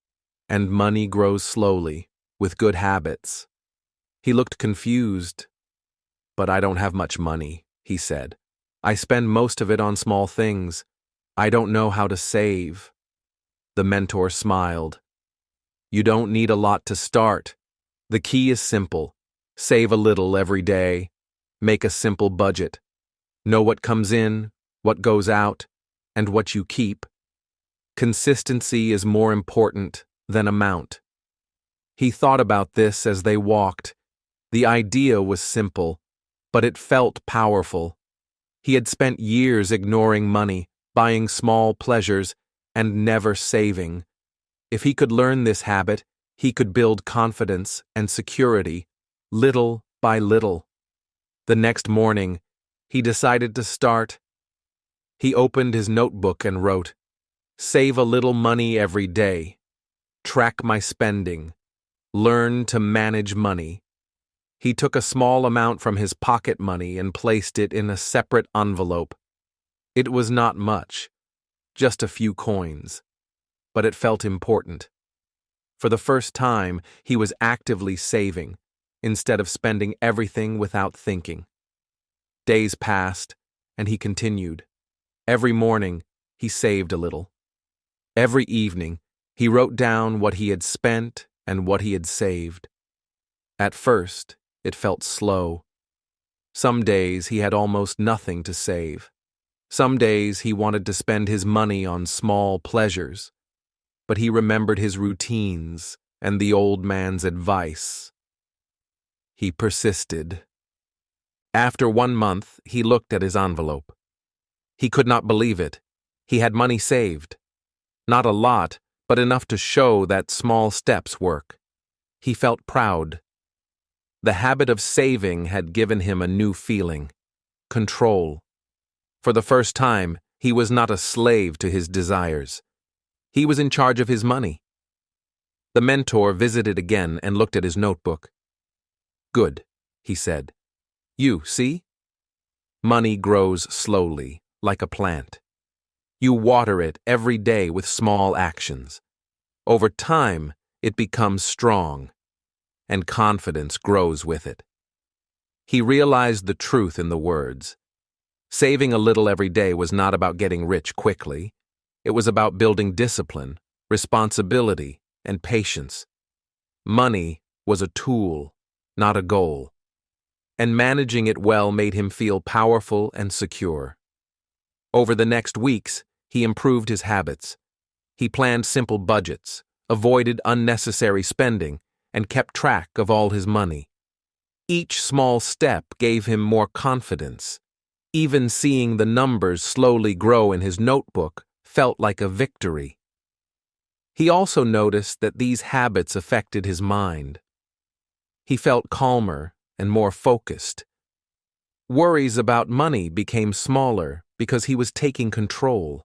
and money grows slowly, with good habits." He looked confused. "But I don't have much money," he said. "I spend most of it on small things. I don't know how to save." The mentor smiled. "You don't need a lot to start. The key is simple. Save a little every day. Make a simple budget. Know what comes in, what goes out, and what you keep. Consistency is more important than amount." He thought about this as they walked. The idea was simple, but it felt powerful. He had spent years ignoring money, buying small pleasures, and never saving. If he could learn this habit, he could build confidence and security, little by little. The next morning, he decided to start. He opened his notebook and wrote, "Save a little money every day. Track my spending. Learn to manage money. He took a small amount from his pocket money and placed it in a separate envelope. It was not much, just a few coins, but it felt important. For the first time, he was actively saving, instead of spending everything without thinking. Days passed, and he continued. Every morning, he saved a little. Every evening, he wrote down what he had spent and what he had saved. At first, it felt slow. Some days he had almost nothing to save. Some days he wanted to spend his money on small pleasures. But he remembered his routines and the old man's advice. He persisted. After 1 month, he looked at his envelope. He could not believe it. He had money saved. Not a lot, but enough to show that small steps work. He felt proud. The habit of saving had given him a new feeling: control. For the first time, he was not a slave to his desires. He was in charge of his money. The mentor visited again and looked at his notebook. "Good," he said. "You see? Money grows slowly, like a plant. You water it every day with small actions. Over time, it becomes strong, and confidence grows with it." He realized the truth in the words. Saving a little every day was not about getting rich quickly. It was about building discipline, responsibility, and patience. Money was a tool, not a goal, and managing it well made him feel powerful and secure. Over the next weeks, he improved his habits. He planned simple budgets, avoided unnecessary spending, and kept track of all his money. Each small step gave him more confidence. Even seeing the numbers slowly grow in his notebook felt like a victory. He also noticed that these habits affected his mind. He felt calmer and more focused. Worries about money became smaller because he was taking control.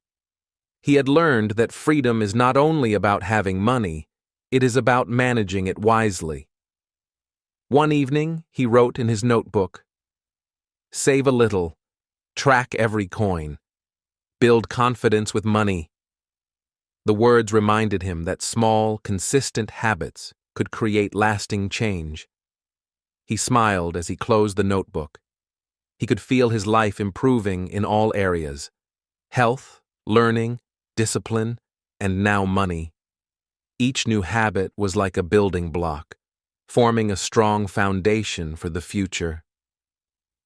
He had learned that freedom is not only about having money, it is about managing it wisely. One evening, he wrote in his notebook, "Save a little, track every coin, build confidence with money." The words reminded him that small, consistent habits could create lasting change. He smiled as he closed the notebook. He could feel his life improving in all areas: health, learning, discipline, and now money. Each new habit was like a building block, forming a strong foundation for the future.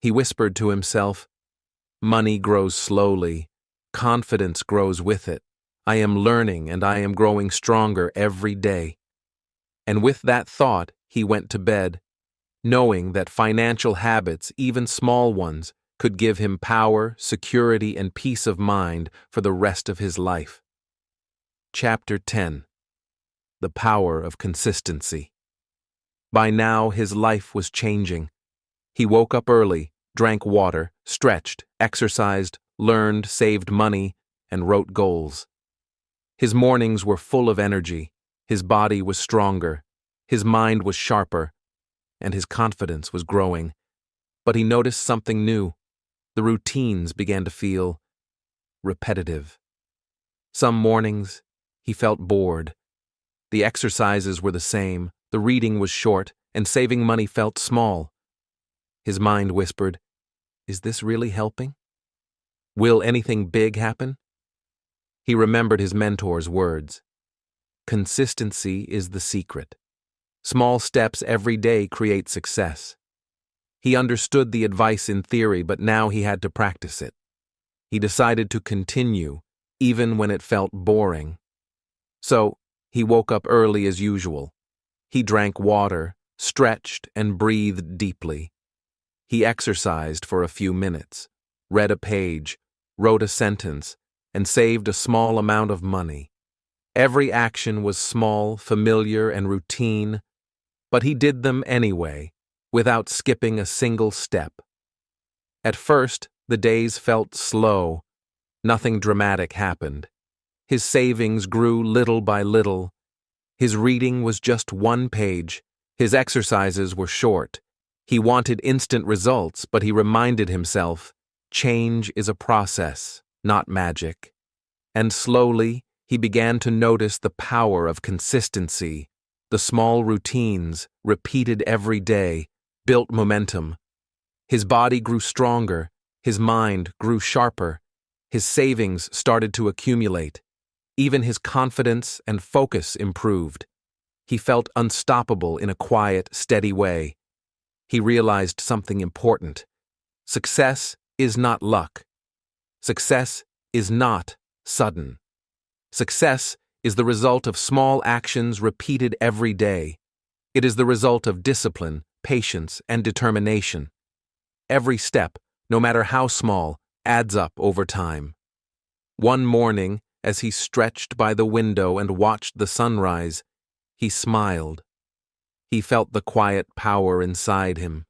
He whispered to himself, "Money grows slowly. Confidence grows with it. I am learning and I am growing stronger every day." And with that thought, he went to bed, knowing that financial habits, even small ones, could give him power, security, and peace of mind for the rest of his life. Chapter 10. The Power of Consistency. By now, his life was changing. He woke up early, drank water, stretched, exercised, learned, saved money, and wrote goals. His mornings were full of energy. His body was stronger. His mind was sharper, and his confidence was growing. But he noticed something new. The routines began to feel repetitive. Some mornings, he felt bored. The exercises were the same, the reading was short, and saving money felt small. His mind whispered, "Is this really helping? Will anything big happen?" He remembered his mentor's words. Consistency is the secret. Small steps every day create success. He understood the advice in theory, but now he had to practice it. He decided to continue, even when it felt boring. So, he woke up early as usual. He drank water, stretched, and breathed deeply. He exercised for a few minutes, read a page, wrote a sentence, and saved a small amount of money. Every action was small, familiar, and routine, but he did them anyway, without skipping a single step. At first, the days felt slow. Nothing dramatic happened. His savings grew little by little. His reading was just one page. His exercises were short. He wanted instant results, but he reminded himself, change is a process, not magic. And slowly, he began to notice the power of consistency. The small routines, repeated every day, built momentum. His body grew stronger, his mind grew sharper, his savings started to accumulate. Even his confidence and focus improved. He felt unstoppable in a quiet, steady way. He realized something important. Success is not luck. Success is not sudden. Success is the result of small actions repeated every day. It is the result of discipline, patience, and determination. Every step, no matter how small, adds up over time. One morning, as he stretched by the window and watched the sunrise, he smiled. He felt the quiet power inside him.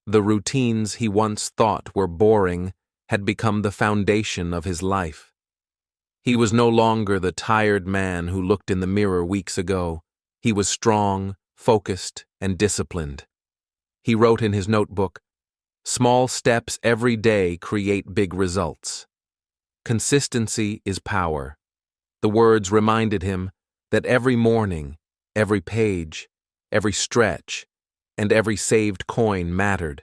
The routines he once thought were boring had become the foundation of his life. He was no longer the tired man who looked in the mirror weeks ago. He was strong, focused, and disciplined. He wrote in his notebook, "Small steps every day create big results." Consistency is power. The words reminded him that every morning, every page, every stretch, and every saved coin mattered.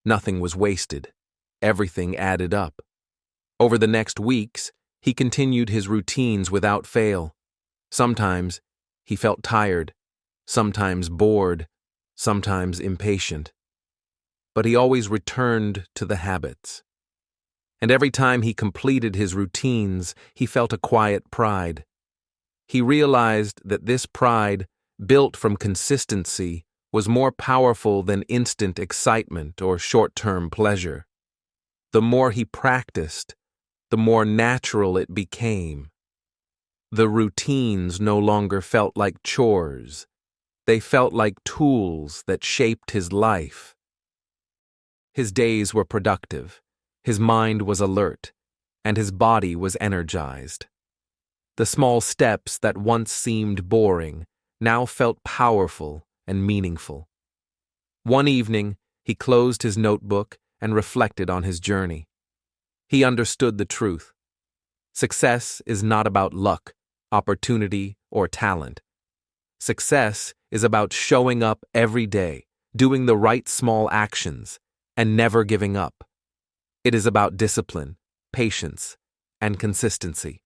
Nothing was wasted. Everything added up. Over the next weeks, he continued his routines without fail. Sometimes he felt tired, sometimes bored, sometimes impatient. But he always returned to the habits. And every time he completed his routines, he felt a quiet pride. He realized that this pride, built from consistency, was more powerful than instant excitement or short-term pleasure. The more he practiced, the more natural it became. The routines no longer felt like chores. They felt like tools that shaped his life. His days were productive, his mind was alert, and his body was energized. The small steps that once seemed boring now felt powerful and meaningful. One evening, he closed his notebook and reflected on his journey. He understood the truth. Success is not about luck, opportunity, or talent. Success is about showing up every day, doing the right small actions, and never giving up. It is about discipline, patience, and consistency.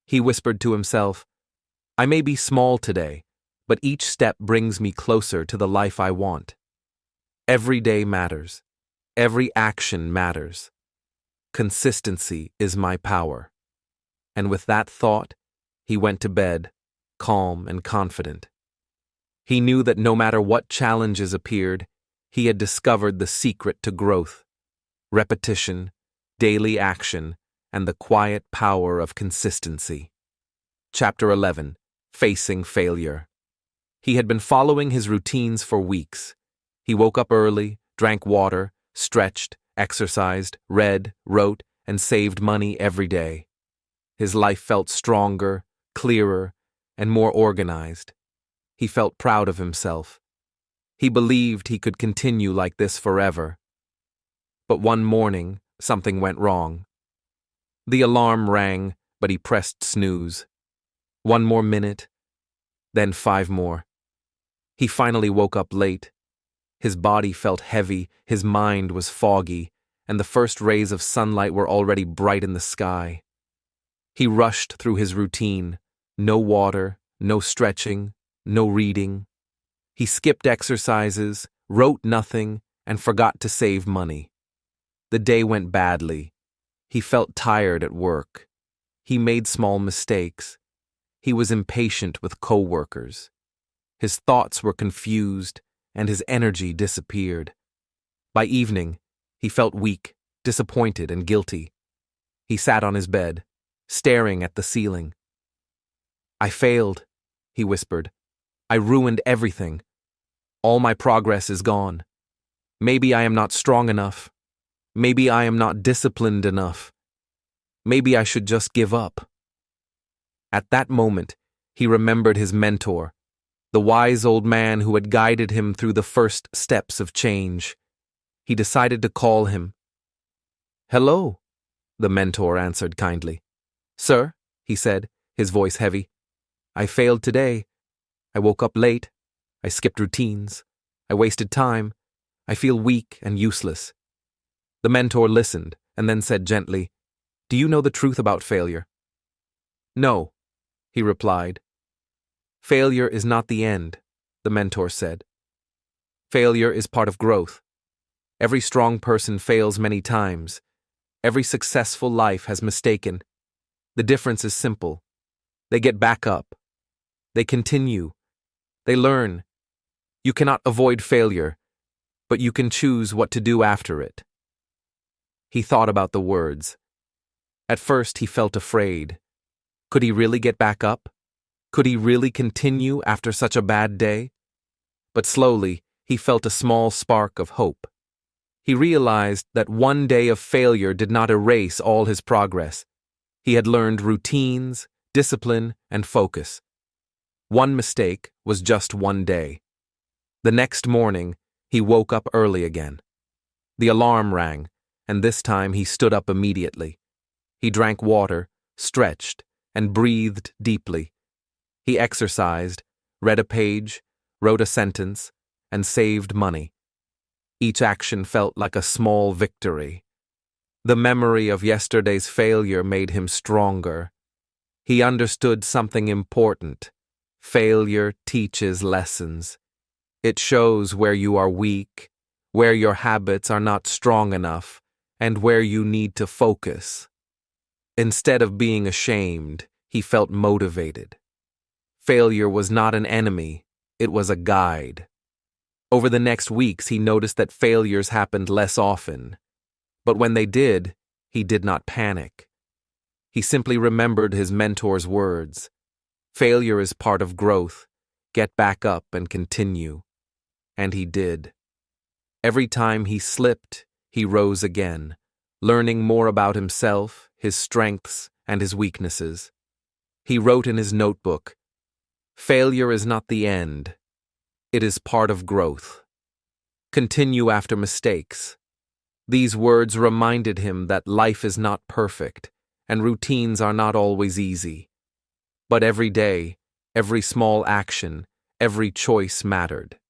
He whispered to himself, "I may be small today, but each step brings me closer to the life I want." Every day matters. Every action matters. Consistency is my power. And with that thought, he went to bed, calm and confident. He knew that no matter what challenges appeared, he had discovered the secret to growth: repetition, daily action, and the quiet power of consistency. Chapter 11. Facing Failure. He had been following his routines for weeks. He woke up early, drank water, stretched, exercised, read, wrote, and saved money every day. His life felt stronger, clearer, and more organized. He felt proud of himself. He believed he could continue like this forever. But one morning, something went wrong. The alarm rang, but he pressed snooze. One more minute, then 5 more. He finally woke up late. His body felt heavy, his mind was foggy, and the first rays of sunlight were already bright in the sky. He rushed through his routine. No water, no stretching, no reading. He skipped exercises, wrote nothing, and forgot to save money. The day went badly. He felt tired at work. He made small mistakes. He was impatient with co-workers. His thoughts were confused, and his energy disappeared. By evening, he felt weak, disappointed, and guilty. He sat on his bed, staring at the ceiling. "I failed," he whispered. "I ruined everything. All my progress is gone. Maybe I am not strong enough. Maybe I am not disciplined enough. Maybe I should just give up." At that moment, He remembered his mentor, the wise old man who had guided him through the first steps of change. He decided to call him. "Hello," the mentor answered kindly. "Sir," he said, his voice heavy, "I failed today. I woke up late. I skipped routines. I wasted time. I feel weak and useless." The mentor listened and then said gently, "Do you know the truth about failure?" "No," he replied. "Failure is not the end," the mentor said. "Failure is part of growth. Every strong person fails many times. Every successful life has mistaken. The difference is simple. They get back up. They continue. They learn. You cannot avoid failure, but you can choose what to do after it." He thought about the words. At first he felt afraid. Could he really get back up? Could he really continue after such a bad day? But slowly, he felt a small spark of hope. He realized that one day of failure did not erase all his progress. He had learned routines, discipline, and focus. One mistake was just one day. The next morning, he woke up early again. The alarm rang, and this time he stood up immediately. He drank water, stretched, and breathed deeply. He exercised, read a page, wrote a sentence, and saved money. Each action felt like a small victory. The memory of yesterday's failure made him stronger. He understood something important. Failure teaches lessons. It shows where you are weak, where your habits are not strong enough, and where you need to focus. Instead of being ashamed, he felt motivated. Failure was not an enemy, it was a guide. Over the next weeks, he noticed that failures happened less often. But when they did, he did not panic. He simply remembered his mentor's words. Failure is part of growth. Get back up and continue. And he did. Every time he slipped, he rose again, learning more about himself, his strengths, and his weaknesses. He wrote in his notebook, "Failure is not the end. It is part of growth. Continue after mistakes." These words reminded him that life is not perfect, and routines are not always easy. But every day, every small action, every choice mattered.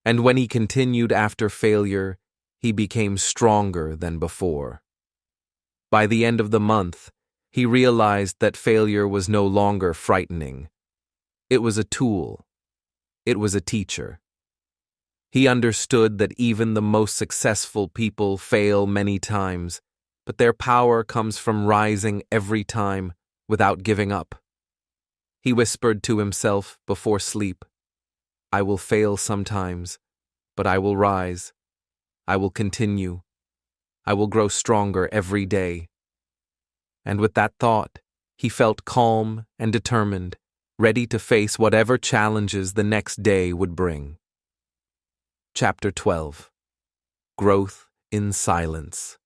And when he continued after failure, he became stronger than before. By the end of the month, he realized that failure was no longer frightening. It was a tool. It was a teacher. He understood that even the most successful people fail many times, but their power comes from rising every time without giving up. He whispered to himself before sleep, "I will fail sometimes, but I will rise. I will continue. I will grow stronger every day." And with that thought, he felt calm and determined, ready to face whatever challenges the next day would bring. Chapter 12. Growth in Silence.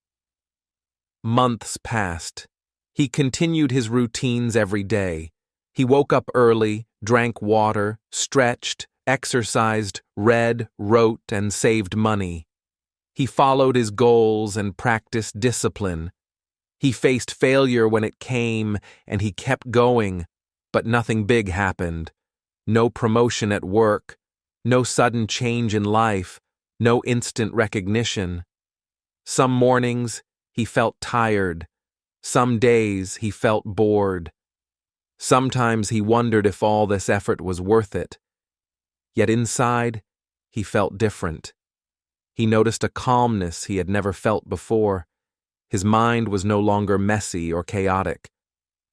Months passed. He continued his routines every day. He woke up early, drank water, stretched, exercised, read, wrote, and saved money. He followed his goals and practiced discipline. He faced failure when it came, and he kept going, but nothing big happened. No promotion at work, no sudden change in life, no instant recognition. Some mornings, he felt tired. Some days, he felt bored. Sometimes he wondered if all this effort was worth it. Yet inside, he felt different. He noticed a calmness he had never felt before. His mind was no longer messy or chaotic.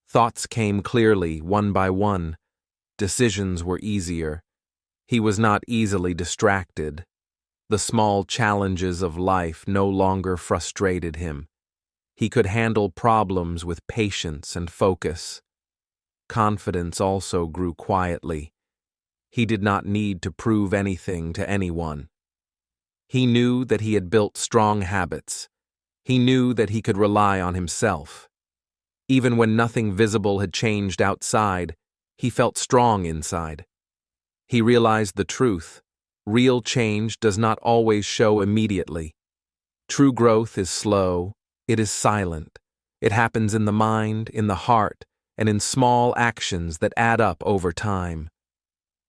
Thoughts came clearly, one by one. Decisions were easier. He was not easily distracted. The small challenges of life no longer frustrated him. He could handle problems with patience and focus. Confidence also grew quietly. He did not need to prove anything to anyone. He knew that he had built strong habits. He knew that he could rely on himself. Even when nothing visible had changed outside, He felt strong inside. He realized the truth. Real change does not always show immediately. True growth is slow, it is silent. It happens in the mind, in the heart, and in small actions that add up over time.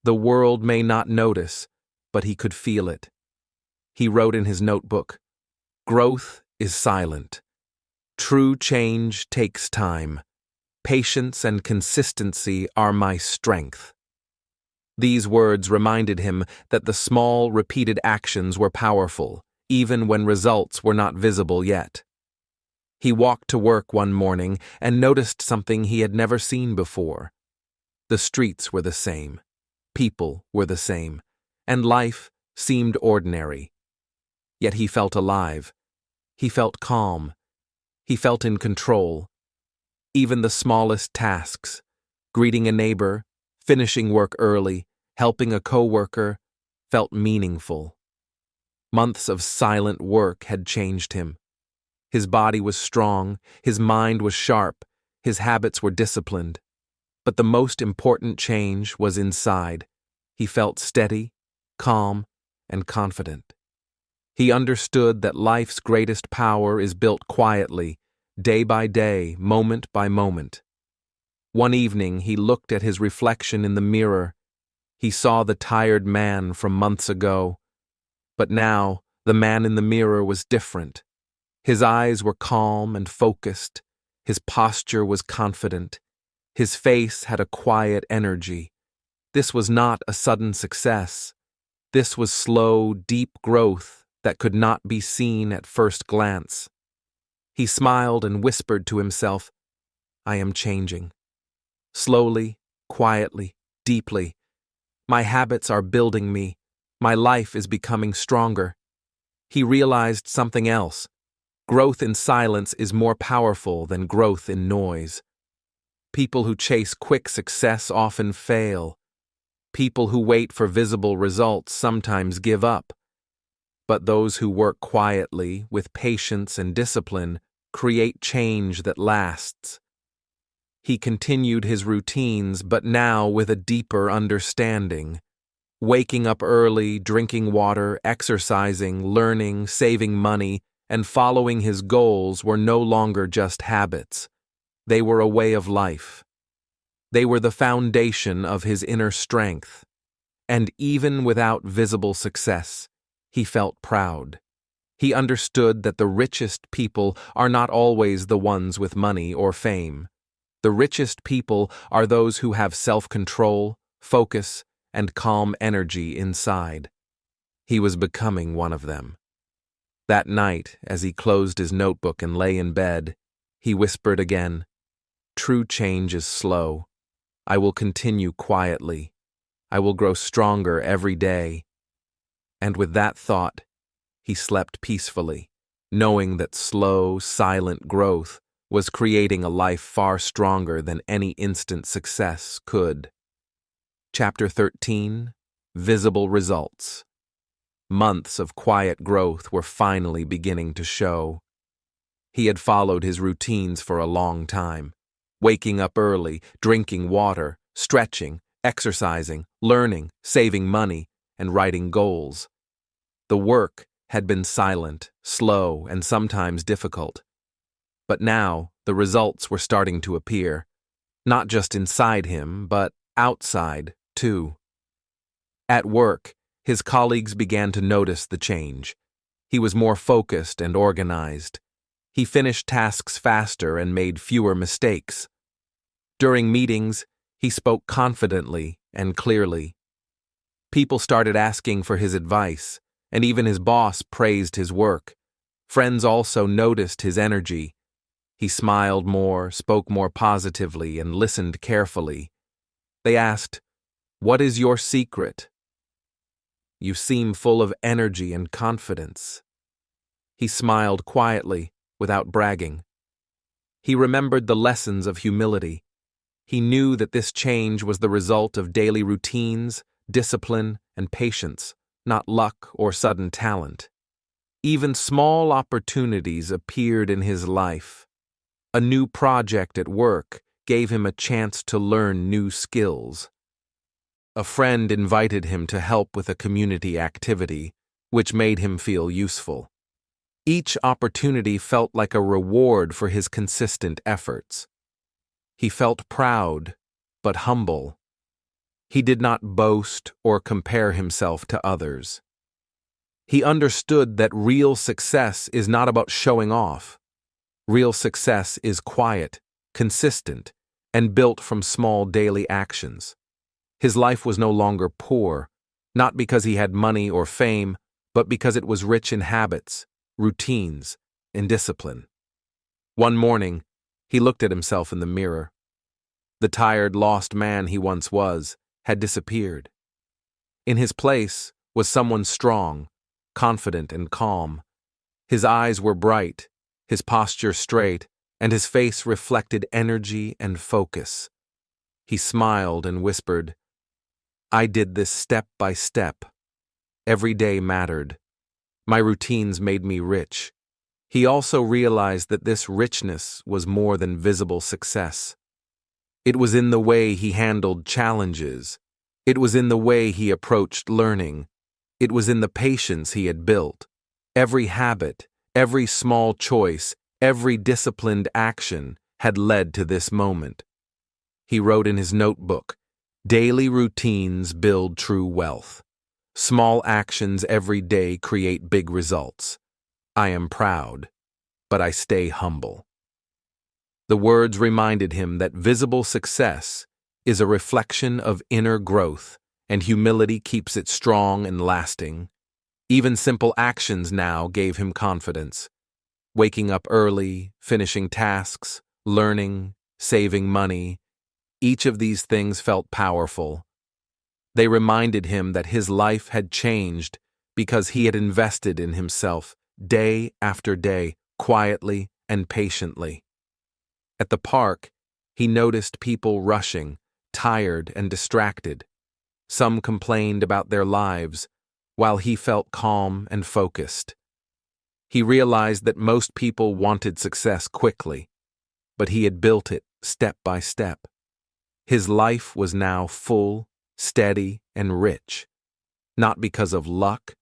The world may not notice, but he could feel it. He wrote in his notebook, "Growth is silent. True change takes time. Patience and consistency are my strength." These words reminded him that the small, repeated actions were powerful, even when results were not visible yet. He walked to work one morning and noticed something he had never seen before. The streets were the same, people were the same, and life seemed ordinary. Yet he felt alive. He felt calm. He felt in control. Even the smallest tasks, greeting a neighbor, finishing work early, helping a coworker, felt meaningful. Months of silent work had changed him. His body was strong, his mind was sharp, his habits were disciplined. But the most important change was inside. He felt steady, calm, and confident. He understood that life's greatest power is built quietly, day by day, moment by moment. One evening he looked at his reflection in the mirror. He saw the tired man from months ago. But now, the man in the mirror was different. His eyes were calm and focused. His posture was confident. His face had a quiet energy. This was not a sudden success. This was slow, deep growth that could not be seen at first glance. He smiled and whispered to himself, "I am changing." Slowly, quietly, deeply. My habits are building me. My life is becoming stronger. He realized something else. Growth in silence is more powerful than growth in noise. People who chase quick success often fail. People who wait for visible results sometimes give up. But those who work quietly, with patience and discipline, create change that lasts. He continued his routines, but now with a deeper understanding. Waking up early, drinking water, exercising, learning, saving money, and following his goals were no longer just habits. They were a way of life. They were the foundation of his inner strength. And even without visible success, he felt proud. He understood that the richest people are not always the ones with money or fame. The richest people are those who have self-control, focus, and calm energy inside. He was becoming one of them. That night, as he closed his notebook and lay in bed, he whispered again, "True change is slow. I will continue quietly. I will grow stronger every day." And with that thought, he slept peacefully, knowing that slow, silent growth was creating a life far stronger than any instant success could. Chapter 13. Visible Results. Months of quiet growth were finally beginning to show. He had followed his routines for a long time, waking up early, drinking water, stretching, exercising, learning, saving money, and writing goals. The work had been silent, slow, and sometimes difficult. But now the results were starting to appear, not just inside him, but outside, too. At work, his colleagues began to notice the change. He was more focused and organized. He finished tasks faster and made fewer mistakes. During meetings, he spoke confidently and clearly. People started asking for his advice, and even his boss praised his work. Friends also noticed his energy. He smiled more, spoke more positively, and listened carefully. They asked, "What is your secret? You seem full of energy and confidence." He smiled quietly, without bragging. He remembered the lessons of humility. He knew that this change was the result of daily routines, discipline, and patience, not luck or sudden talent. Even small opportunities appeared in his life. A new project at work, gave him a chance to learn new skills. A friend invited him to help with a community activity, which made him feel useful. Each opportunity felt like a reward for his consistent efforts. He felt proud, but humble. He did not boast or compare himself to others. He understood that real success is not about showing off. Real success is quiet, consistent, and built from small daily actions. His life was no longer poor, not because he had money or fame, but because it was rich in habits, routines, and discipline. One morning, he looked at himself in the mirror. The tired, lost man he once was had disappeared. In his place was someone strong, confident, and calm. His eyes were bright, his posture straight, and his face reflected energy and focus. He smiled and whispered, "I did this step by step. Every day mattered. My routines made me rich." He also realized that this richness was more than visible success. It was in the way he handled challenges. It was in the way he approached learning. It was in the patience he had built. Every habit, every small choice, every disciplined action had led to this moment. He wrote in his notebook, "Daily routines build true wealth. Small actions every day create big results. I am proud, but I stay humble." The words reminded him that visible success is a reflection of inner growth, and humility keeps it strong and lasting. Even simple actions now gave him confidence. Waking up early, finishing tasks, learning, saving money, each of these things felt powerful. They reminded him that his life had changed because he had invested in himself day after day, quietly and patiently. At the park, he noticed people rushing, tired and distracted. Some complained about their lives, while he felt calm and focused. He realized that most people wanted success quickly, but he had built it step by step. His life was now full, steady, and rich, not because of luck,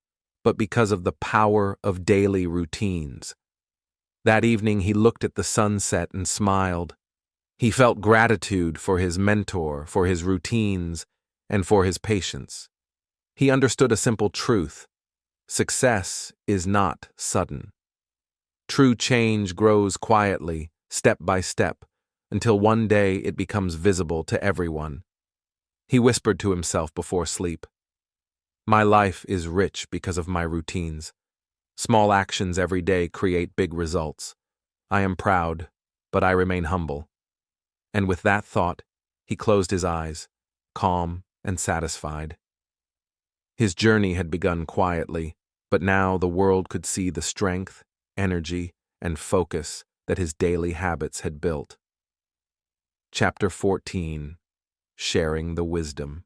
but because of the power of daily routines. That evening he looked at the sunset and smiled. He felt gratitude for his mentor, for his routines, and for his patience. He understood a simple truth: success is not sudden. True change grows quietly, step by step, until one day it becomes visible to everyone. He whispered to himself before sleep, "My life is rich because of my routines. Small actions every day create big results. I am proud, but I remain humble." And with that thought, he closed his eyes, calm and satisfied. His journey had begun quietly, but now the world could see the strength, energy, and focus that his daily habits had built. Chapter 14. Sharing the Wisdom.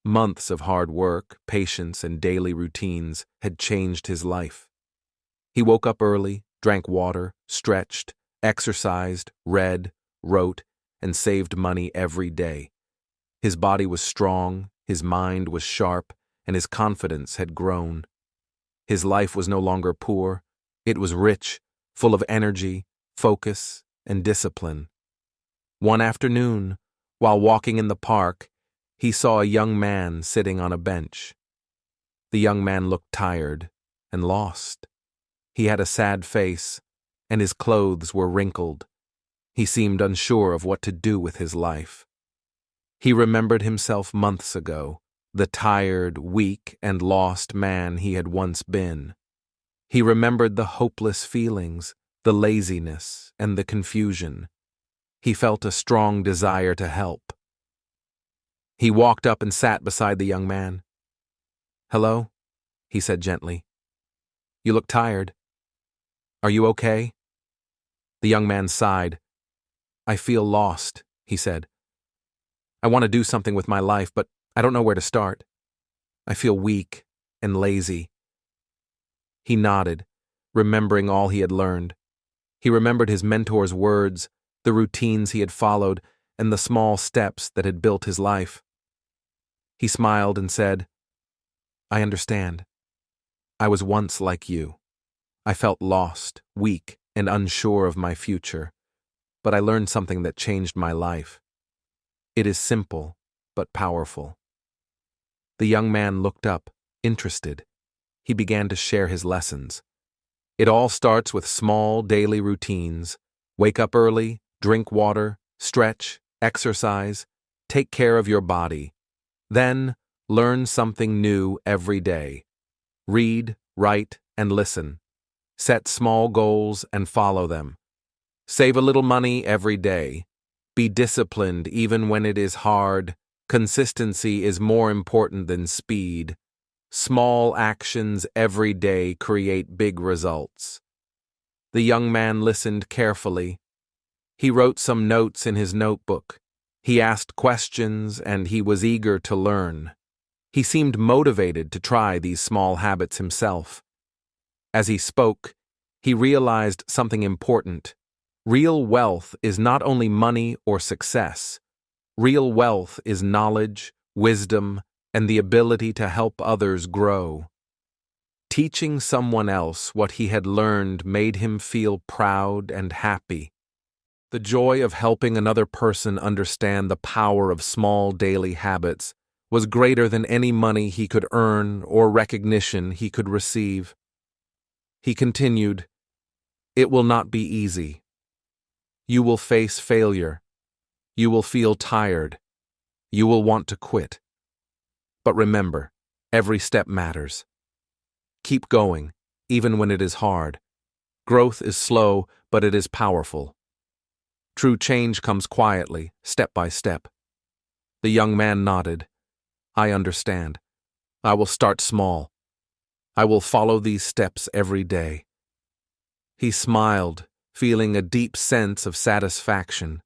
Months of hard work, patience, and daily routines had changed his life. He woke up early, drank water, stretched, exercised, read, wrote, and saved money every day. His body was strong, his mind was sharp, and his confidence had grown. His life was no longer poor. It was rich, full of energy, focus, and discipline. One afternoon, while walking in the park, he saw a young man sitting on a bench. The young man looked tired and lost. He had a sad face, and his clothes were wrinkled. He seemed unsure of what to do with his life. He remembered himself months ago, the tired, weak, and lost man he had once been. He remembered the hopeless feelings, the laziness, and the confusion. He felt a strong desire to help. He walked up and sat beside the young man. "Hello," he said gently. "You look tired. Are you okay?" The young man sighed. "I feel lost," he said. "I want to do something with my life, but I don't know where to start. I feel weak and lazy." He nodded, remembering all he had learned. He remembered his mentor's words, the routines he had followed, and the small steps that had built his life. He smiled and said, "I understand. I was once like you. I felt lost, weak, and unsure of my future, but I learned something that changed my life. It is simple, but powerful." The young man looked up, interested. He began to share his lessons. "It all starts with small daily routines. Wake up early, drink water, stretch, exercise, take care of your body. Then, learn something new every day. Read, write, and listen. Set small goals and follow them. Save a little money every day. Be disciplined even when it is hard. Consistency is more important than speed. Small actions every day create big results." The young man listened carefully. He wrote some notes in his notebook. He asked questions, and he was eager to learn. He seemed motivated to try these small habits himself. As he spoke, he realized something important. Real wealth is not only money or success. Real wealth is knowledge, wisdom, and the ability to help others grow. Teaching someone else what he had learned made him feel proud and happy. The joy of helping another person understand the power of small daily habits was greater than any money he could earn or recognition he could receive. He continued, "It will not be easy. You will face failure. You will feel tired. You will want to quit. But remember, every step matters. Keep going, even when it is hard. Growth is slow, but it is powerful. True change comes quietly, step by step." The young man nodded. "I understand. I will start small. I will follow these steps every day." He smiled, feeling a deep sense of satisfaction.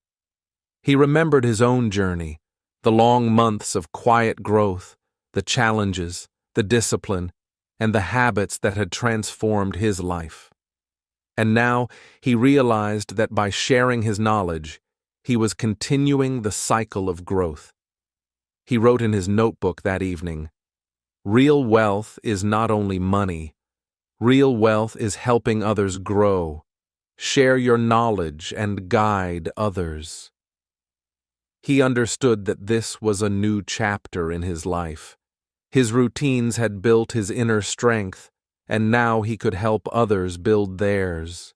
He remembered his own journey, the long months of quiet growth, the challenges, the discipline, and the habits that had transformed his life. And now he realized that by sharing his knowledge, he was continuing the cycle of growth. He wrote in his notebook that evening, "Real wealth is not only money. Real wealth is helping others grow. Share your knowledge and guide others." He understood that this was a new chapter in his life. His routines had built his inner strength, and now he could help others build theirs.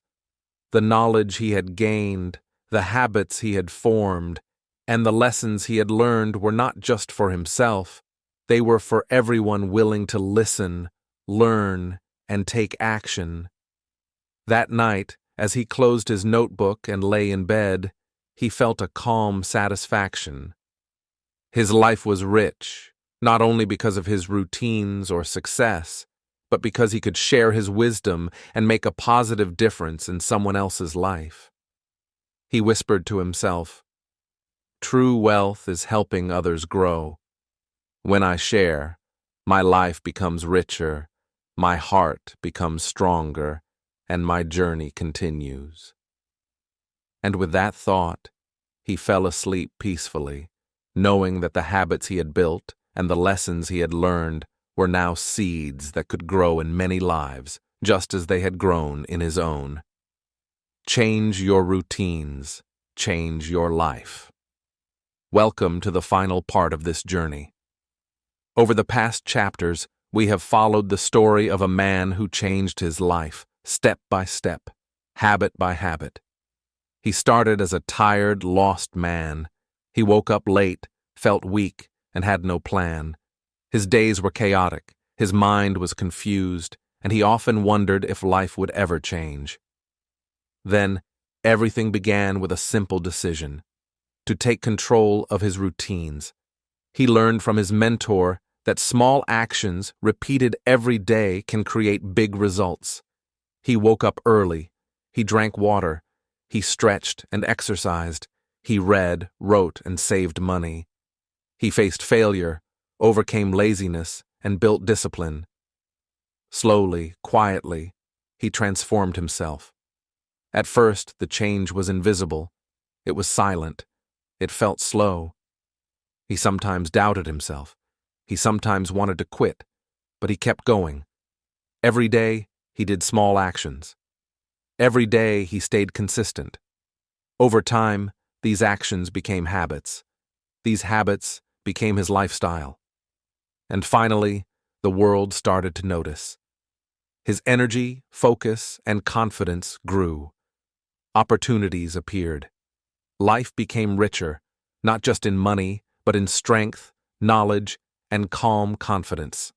The knowledge he had gained, the habits he had formed, and the lessons he had learned were not just for himself. They were for everyone willing to listen, learn, and take action. That night, as he closed his notebook and lay in bed, he felt a calm satisfaction. His life was rich, not only because of his routines or success, but because he could share his wisdom and make a positive difference in someone else's life. He whispered to himself, "True wealth is helping others grow. When I share, my life becomes richer, my heart becomes stronger, and my journey continues." And with that thought, he fell asleep peacefully, knowing that the habits he had built and the lessons he had learned were now seeds that could grow in many lives, just as they had grown in his own. Change your routines, change your life. Welcome to the final part of this journey. Over the past chapters, we have followed the story of a man who changed his life, step by step, habit by habit. He started as a tired, lost man. He woke up late, felt weak, and had no plan. His days were chaotic, his mind was confused, and he often wondered if life would ever change. Then, everything began with a simple decision: to take control of his routines. He learned from his mentor that small actions repeated every day can create big results. He woke up early, he drank water, he stretched and exercised, he read, wrote, and saved money. He faced failure, overcame laziness, and built discipline. Slowly, quietly, he transformed himself. At first, the change was invisible. It was silent. It felt slow. He sometimes doubted himself. He sometimes wanted to quit, but he kept going. Every day, he did small actions. Every day, he stayed consistent. Over time, these actions became habits. These habits became his lifestyle. And finally, the world started to notice. His energy, focus, and confidence grew. Opportunities appeared. Life became richer, not just in money, but in strength, knowledge, and calm confidence.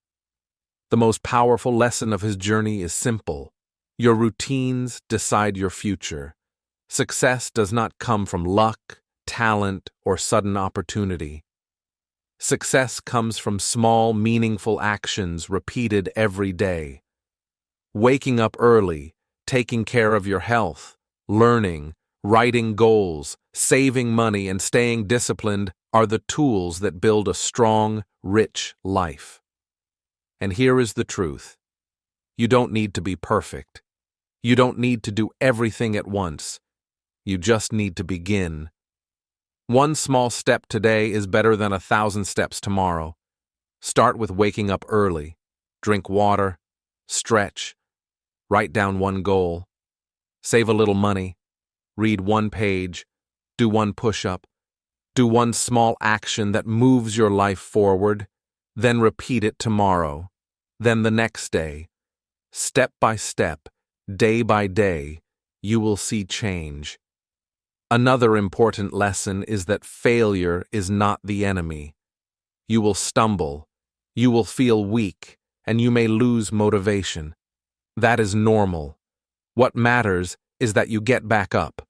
The most powerful lesson of his journey is simple. Your routines decide your future. Success does not come from luck, talent, or sudden opportunity. Success comes from small, meaningful actions repeated every day. Waking up early, taking care of your health, learning, writing goals, saving money, and staying disciplined are the tools that build a strong, rich life. And here is the truth. You don't need to be perfect. You don't need to do everything at once. You just need to begin. One small step today is better than 1,000 steps tomorrow. Start with waking up early. Drink water. Stretch. Write down one goal. Save a little money. Read one page. Do one push-up. Do one small action that moves your life forward. Then repeat it tomorrow. Then the next day. Step by step, day by day, you will see change. Another important lesson is that failure is not the enemy. You will stumble, you will feel weak, and you may lose motivation. That is normal. What matters is that you get back up.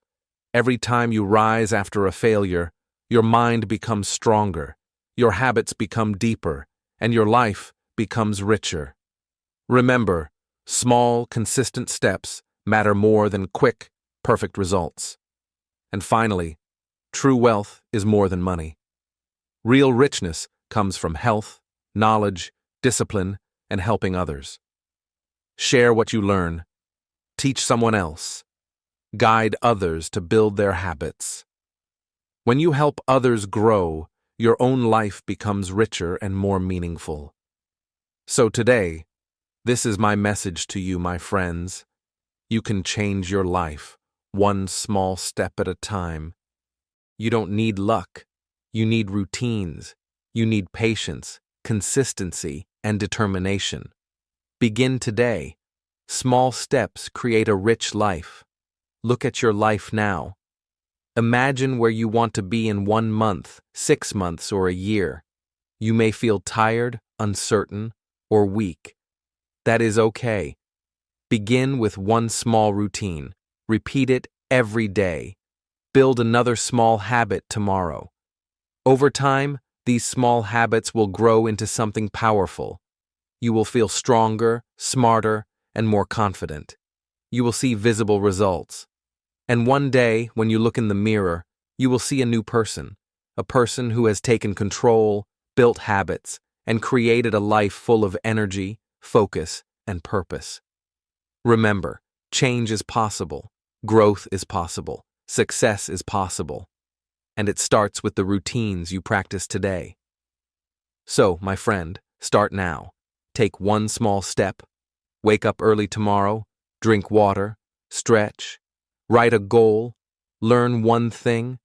Every time you rise after a failure, your mind becomes stronger, your habits become deeper, and your life becomes richer. Remember, small, consistent steps matter more than quick, perfect results. And finally, true wealth is more than money. Real richness comes from health, knowledge, discipline, and helping others. Share what you learn. Teach someone else. Guide others to build their habits. When you help others grow, your own life becomes richer and more meaningful. So today, this is my message to you, my friends. You can change your life, one small step at a time. You don't need luck. You need routines. You need patience, consistency, and determination. Begin today. Small steps create a rich life. Look at your life now. Imagine where you want to be in 1 month, 6 months, or a year. You may feel tired, uncertain, or weak. That is okay. Begin with one small routine. Repeat it every day. Build another small habit tomorrow. Over time, these small habits will grow into something powerful. You will feel stronger, smarter, and more confident. You will see visible results. And one day, when you look in the mirror, you will see a person who has taken control, built habits, and created a life full of energy, focus, and purpose. Remember, change is possible, growth is possible, success is possible, and it starts with the routines you practice today. So, my friend, start now. Take one small step. Wake up early tomorrow, drink water, stretch, write a goal, learn one thing,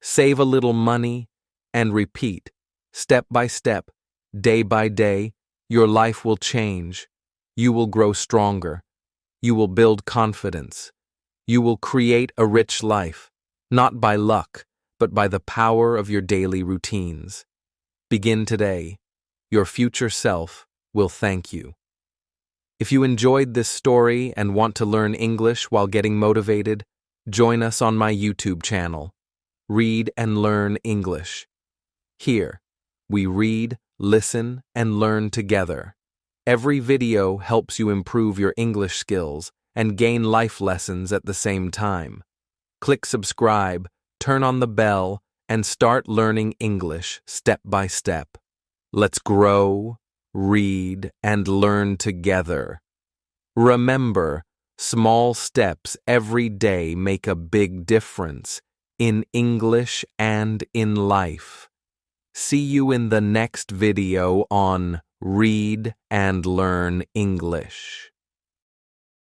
save a little money, and repeat, step by step, day by day. Your life will change. You will grow stronger. You will build confidence. You will create a rich life, not by luck, but by the power of your daily routines. Begin today. Your future self will thank you. If you enjoyed this story and want to learn English while getting motivated, join us on my YouTube channel, Read and Learn English. Here, we read, listen, and learn together. Every video helps you improve your English skills and gain life lessons at the same time. Click subscribe, turn on the bell, and start learning English step by step. Let's grow, read, and learn together. Remember, small steps every day make a big difference. in English and in life. See you in the next video on Read and Learn English.